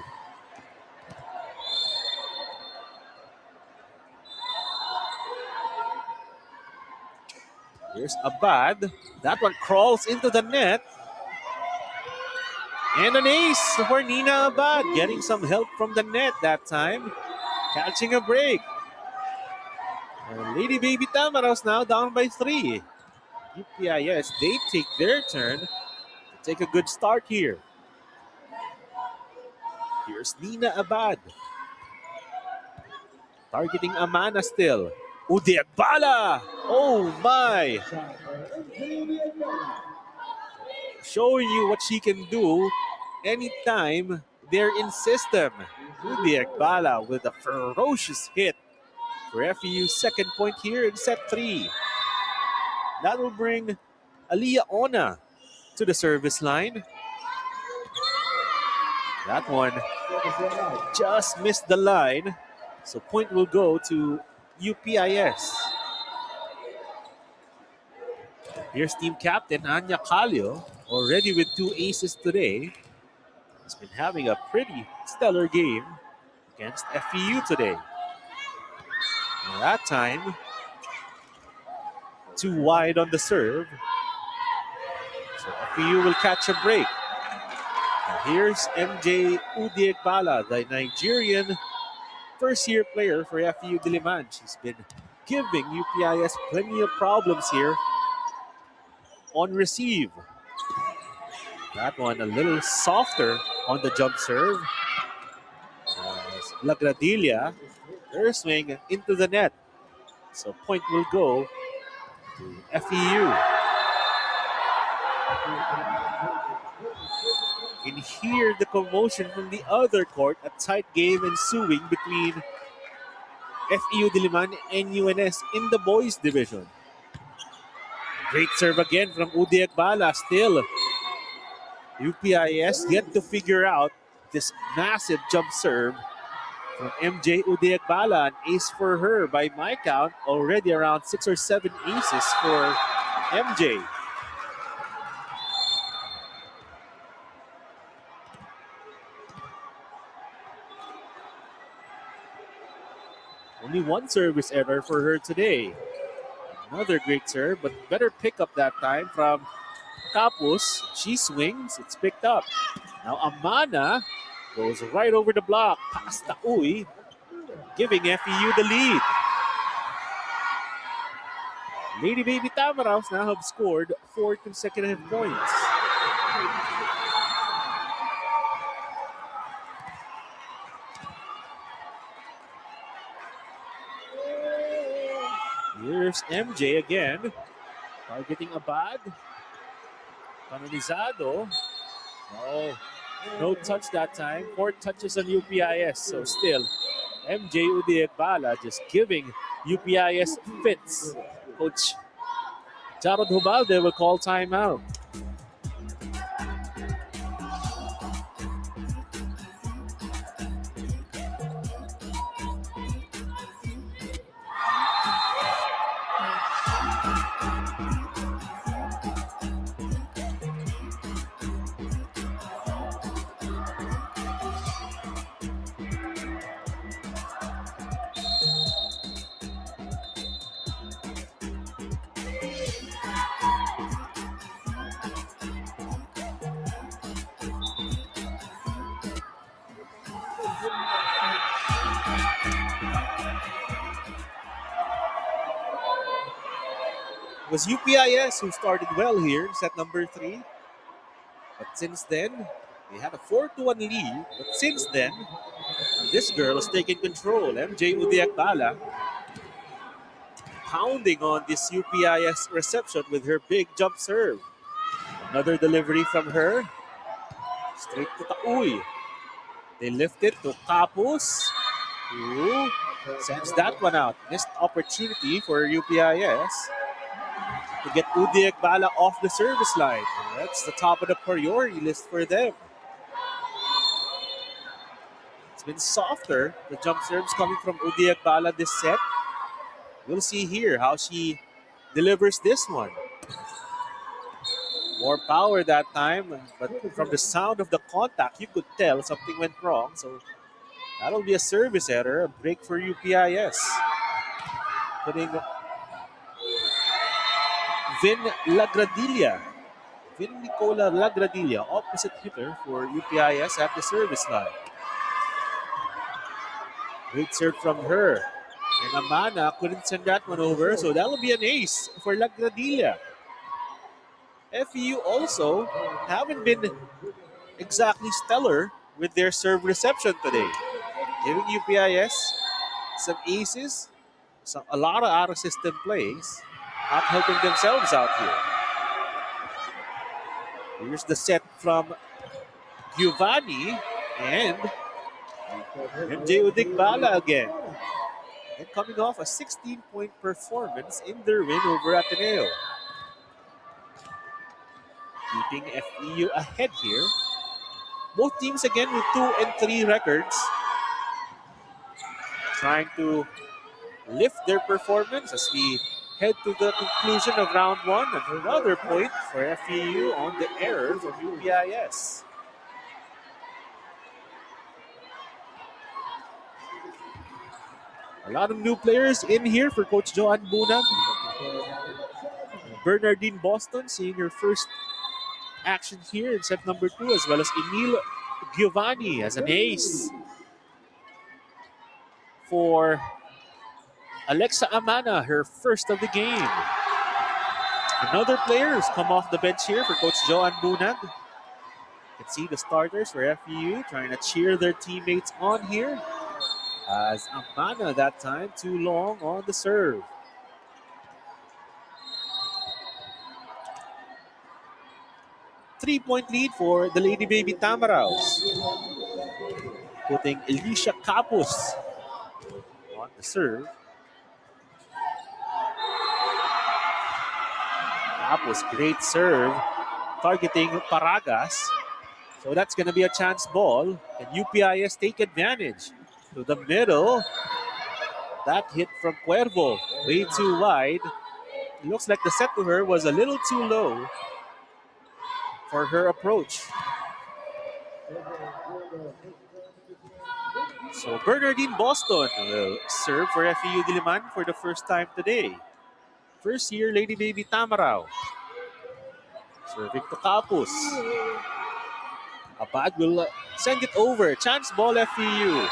Here's Abad. That one crawls into the net. And an ace for Nina Abad. Getting some help from the net that time. Catching a break. And Lady Baby Tamaraws now down by 3. UPIS, they take their turn to take a good start here. Here's Nina Abad. Targeting Amana still. Udiagbala! Oh my! Showing you what she can do anytime they're in system. Udiagbala with a ferocious hit for FEU's second point here in set 3. That will bring Aliyah Ona to the service line. That one just missed the line. So point will go to UPIS. Here's team captain Anya Calio, already with 2 aces today. Has been having a pretty stellar game against FEU today. And that time, too wide on the serve. So FEU will catch a break. Now here's MJ Udiegbala, the Nigerian first-year player for FEU Diliman. She's been giving UPIS plenty of problems here on receive. That one a little softer on the jump serve. Lagradilla, her swing into the net. So point will go to FEU. You can hear the commotion from the other court. A tight game ensuing between FEU Diliman and UNS in the boys division. Great serve again from Udiegbala. Still, UPIS yet to figure out this massive jump serve from MJ Udiegbala. An ace for her by my count. Already around 6 or 7 aces for MJ. Only one service error for her today. Another great serve, but better pickup that time from Kapus. She swings, it's picked up. Now Amana goes right over the block, past Taui, giving FEU the lead. Lady Baby Tamaraws now have scored 4 consecutive points. Here's MJ again, targeting Abad. Canonizado. Oh, no touch that time. 4 touches on UPIS. So still, MJ Udiegbala just giving UPIS fits. Coach Jarod Hubalde will call timeout. It was UPIS who started well here, set number 3. But since then, they had a 4-1 lead. But since then, this girl has taken control. MJ Udiegbala pounding on this UPIS reception with her big jump serve. Another delivery from her. Straight to Taui. They lift it to Kapus, who sends that one out. Missed opportunity for UPIS to get Udiegbala off the service line. That's the top of the priority list for them. It's been softer. The jump serves coming from Udiegbala this set. We'll see here how she delivers this one. More power that time, but from the sound of the contact, you could tell something went wrong. So that'll be a service error, a break for UPIS. Putting Vin Nicola Lagradilla, opposite hitter for UPIS at the service line. Great serve from her. And Amana couldn't send that one over, so that'll be an ace for Lagradilla. FEU also haven't been exactly stellar with their serve reception today, giving UPIS some aces, a lot of out-of-system plays, not helping themselves out here. Here's the set from Giovanni and MJ Udigbala again. And coming off a 16-point performance in their win over Ateneo. Keeping FEU ahead here. Both teams again with 2 and 3 records. Trying to lift their performance as we head to the conclusion of round 1. Another point for FEU on the error from UPIS. A lot of new players in here for Coach Joan Bunag. Bernardine Boston seeing her first action here in set number 2, as well as Emil Giovanni as an ace for Alexa Amana, her first of the game. Another player has come off the bench here for Coach Joan Bunag. You can see the starters for FEU trying to cheer their teammates on here, as Amana that time too long on the serve. Three-point lead for the Lady Baby Tamaraws, putting Alicia Capus on the serve. Capus, great serve, targeting Paragas. So that's going to be a chance ball. Can UPIS take advantage? To the middle. That hit from Cuervo, way too wide. It looks like the set to her was a little too low for her approach. So Bernardine Boston will serve for FEU Diliman for the first time today. First year Lady Baby Tamarao. Serving to Capus. Abad will send it over. Chance ball FEU.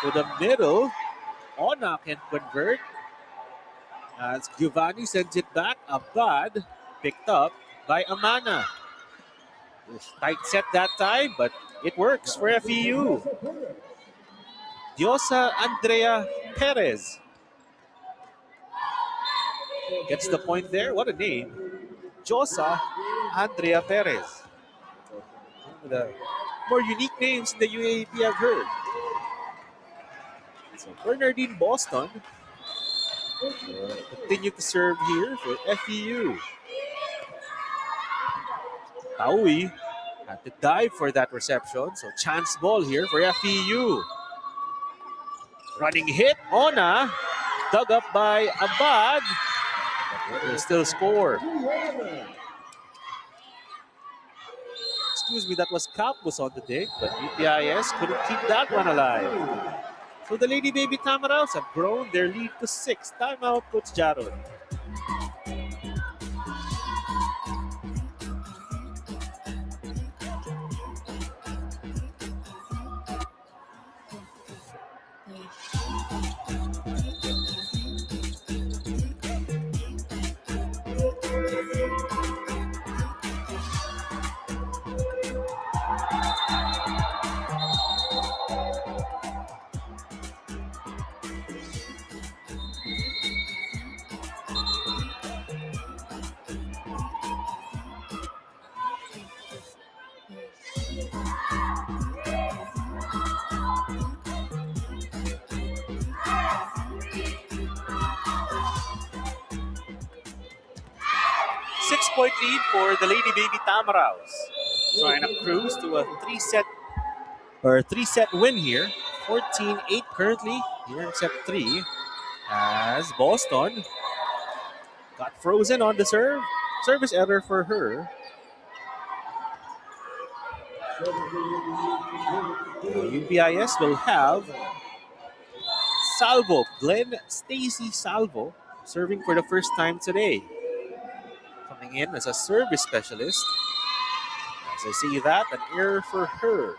To the middle. Ona can convert. As Giovanni sends it back. Abad picked up by Amana. Tight set that time, but it works for FEU. Diosa Andrea Perez gets the point there. What a name. Diosa Andrea Perez. One of the more unique names in the UAAP I've heard. So Bernardine Boston continue to serve here for FEU. Taui had to dive for that reception. So chance ball here for FEU. Running hit, Ona, dug up by Abad. But will still score. Excuse me, that was Capus on the deck, but UPIS couldn't keep that one alive. So the Lady Baby Tamaraws have grown their lead to 6. Timeout, Coach Jarod. 6-point lead for the Lady Baby Tamaraws. Trying to cruise to a three-set win here. 14-8 currently here in set 3. As Boston got frozen on the serve. Service error for her. UPIS will have Salvo, Glenn Stacy Salvo, serving for the first time today. Coming in as a service specialist. As I see that, an error for her.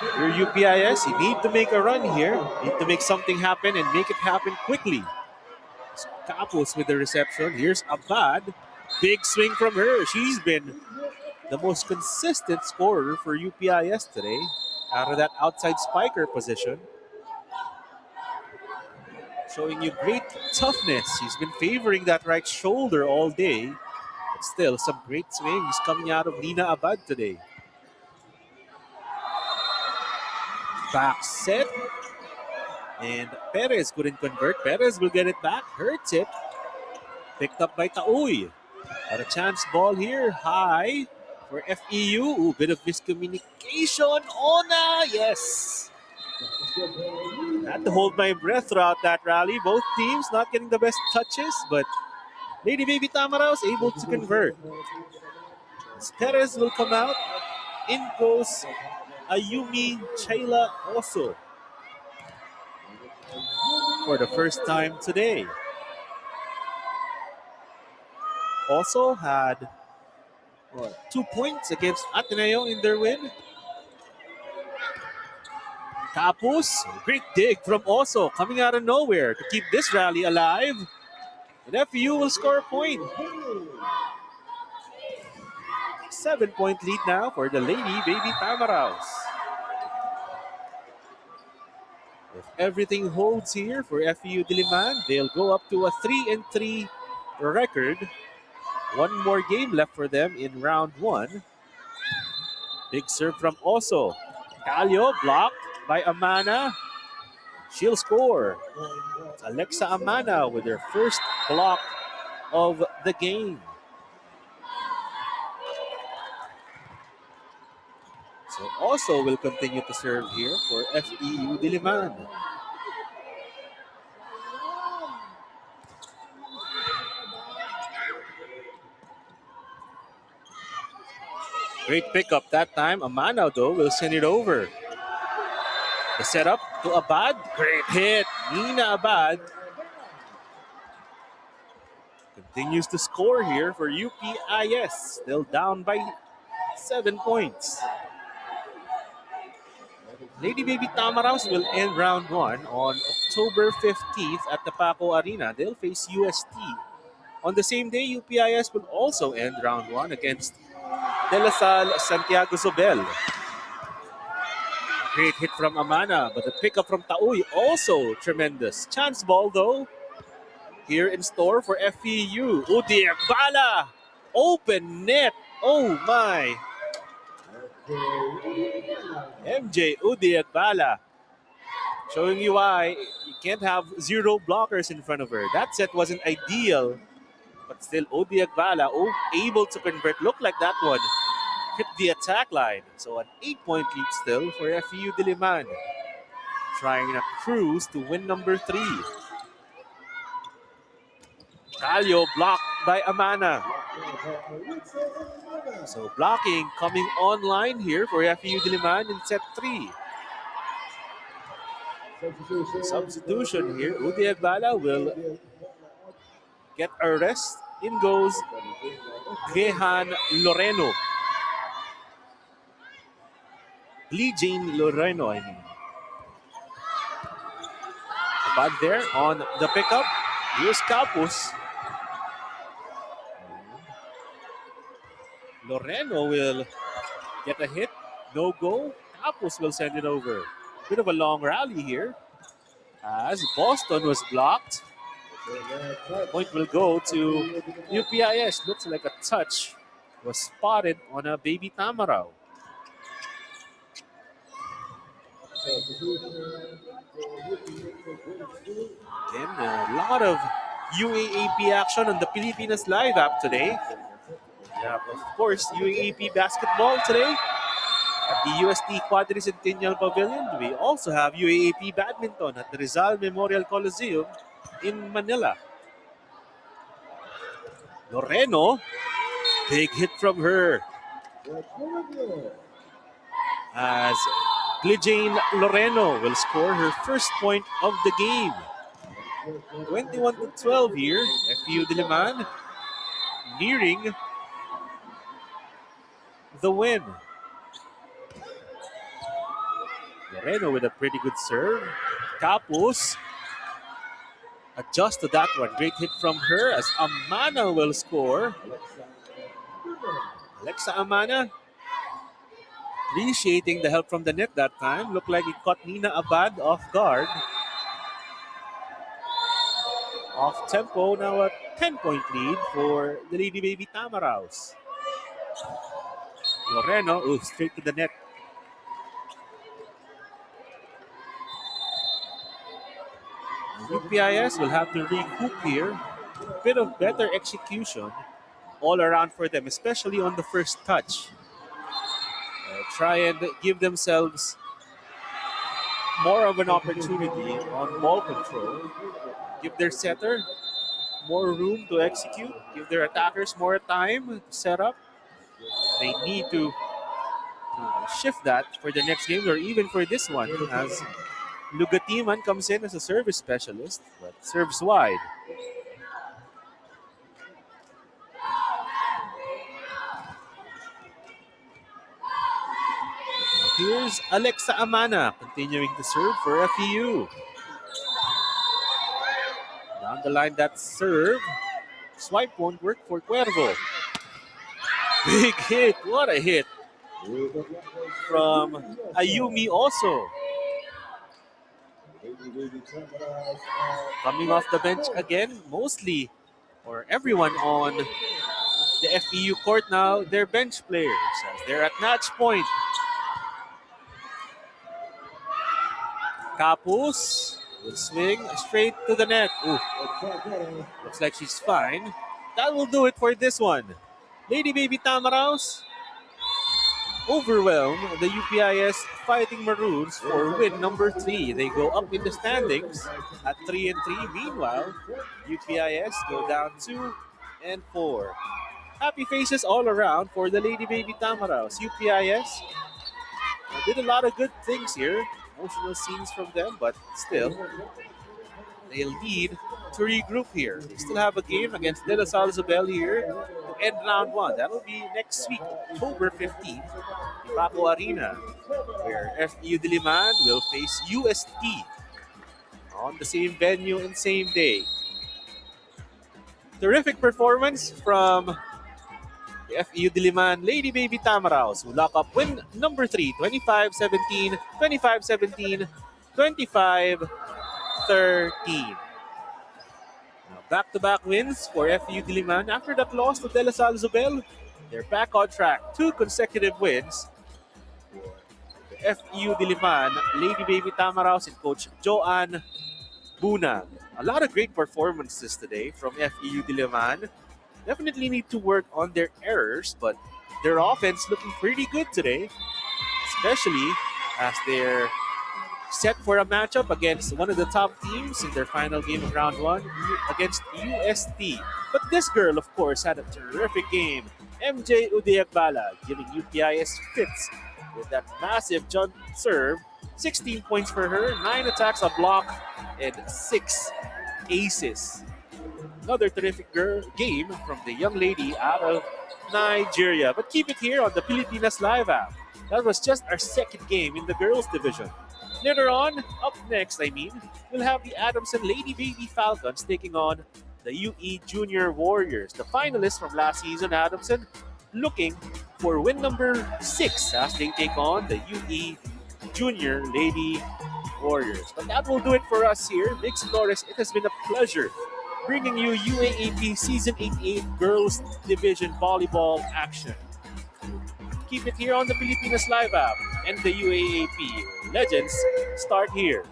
Your UPIS, you need to make a run here. You need to make something happen and make it happen quickly. So Capos with the reception. Here's Abad. Big swing from her. She's been the most consistent scorer for UPIS today out of that outside spiker position. Showing you great toughness. She's been favoring that right shoulder all day. But still, some great swings coming out of Nina Abad today. Back set. And Perez couldn't convert. Perez will get it back. Her tip picked up by Taoy. Got a chance ball here. High for FEU. Ooh, bit of miscommunication. Ona, yes. Had to hold my breath throughout that rally. Both teams not getting the best touches, but Lady Baby Tamara was able to convert. Perez will come out. In goes Ayumi Chayla also for the first time today. Also had 2 points against Ateneo in their win. Tapos, great dig from Oso coming out of nowhere to keep this rally alive. And FEU will score a point. 7-point lead now for the Lady Baby Tamaraws. If everything holds here for FEU Diliman, they'll go up to a 3-3 record. One more game left for them in round 1. Big serve from Oso. Calio blocked by Amana. She'll score. It's Alexa Amana with her first block of the game. So Oso will continue to serve here for FEU Diliman. Great pickup that time. Amana, though, will send it over. The setup to Abad. Great hit. Nina Abad continues to score here for UPIS. Still down by 7 points. Lady Baby Tamaraws will end round 1 on October 15th at the Paco Arena. They'll face UST. On the same day, UPIS will also end round 1 against De La Salle Santiago Zobel. Great hit from Amana, but the pickup from Taoy also tremendous. Chance ball though, here in store for FEU. Udi Bala, open net. Oh my. MJ Udi Bala, showing you why you can't have 0 blockers in front of her. That set wasn't ideal, but still Udi Bala able to convert. Look like that one hit the attack line. So an 8-point lead still for FEU Diliman. Trying a cruise to win number 3. Calio blocked by Amana. So blocking coming online here for FEU Diliman in set 3. Substitution here. Udi Agbala will get a rest. In goes Gehan Loreno. Lee Jane Loreno, I mean. Bad there on the pickup. Here's Capus. Loreno will get a hit. No go. Capus will send it over. Bit of a long rally here as Boston was blocked. Point will go to UPIS. Looks like a touch was spotted on a Baby Tamaraw. Again, a lot of UAAP action on the Pilipinas Live app today. Yeah, of course, UAAP basketball today at the UST Quadricentennial Pavilion. We also have UAAP badminton at the Rizal Memorial Coliseum in Manila. Loreno, big hit from her. As Glijane Loreno will score her first point of the game. 21-12 here. FEU Diliman nearing the win. Moreno with a pretty good serve. Capus adjust to that one. Great hit from her as Amana will score. Alexa Amana appreciating the help from the net that time. Looked like it caught Nina Abad off guard. Off tempo, now a 10-point lead for the Lady Baby Tamaraws. Moreno, straight to the net. UPIS will have to recoup here. A bit of better execution all around for them, especially on the first touch. Try and give themselves more of an opportunity on ball control. Give their setter more room to execute. Give their attackers more time to set up. They need to shift that for the next game or even for this one, as Lugatiman comes in as a service specialist, but serves wide. Here's Alexa Amana continuing to serve for FEU. Down the line, that serve. Swipe won't work for Cuervo. Big hit. What a hit from Ayumi also. Coming off the bench again, mostly, or everyone on the FEU court now, they're bench players as they're at match point. Capus will swing straight to the net. Looks like she's fine. That will do it for this one. Lady Baby Tamaraws overwhelm the UPIS Fighting Maroons for win number 3. They go up in the standings at 3-3. Meanwhile, UPIS go down 2-4. Happy faces all around for the Lady Baby Tamaraws. UPIS did a lot of good things here. Emotional scenes from them, but still, they'll need to regroup here. They still have a game against De La Salle Isabel here to end round 1. That'll be next week, October 15th, in Paco Arena, where FEU Diliman will face UST on the same venue and same day. Terrific performance from the FEU Diliman Lady Baby Tamaraws, who lock up win number 3, 25-17, 25-17, 25-13. Now, back-to-back wins for FEU Diliman. After that loss to De La Salle Isabel, they're back on track. 2 consecutive wins for the FEU Diliman Lady Baby Tamaraws and Coach Joanne Bunang. A lot of great performances today from FEU Diliman. Definitely need to work on their errors, but their offense looking pretty good today, especially as they're set for a matchup against one of the top teams in their final game of round 1 against UST. But this girl, of course, had a terrific game. MJ Udeagbala giving UPIS fits with that massive jump serve. 16 points for her, 9 attacks, a block, and 6 aces. Another terrific game from the young lady out of Nigeria. But keep it here on the Pilipinas Live app. That was just our second game in the girls division. Later on, up next, we'll have the Adamson Lady Baby Falcons taking on the UE Junior Warriors. The finalists from last season, Adamson, looking for win number 6 as they take on the UE Junior Lady Warriors. But that will do it for us here. Big Flores, it has been a pleasure bringing you UAAP Season 88 Girls Division Volleyball action. Keep it here on the Pilipinas Live app and the UAAP. Legends start here.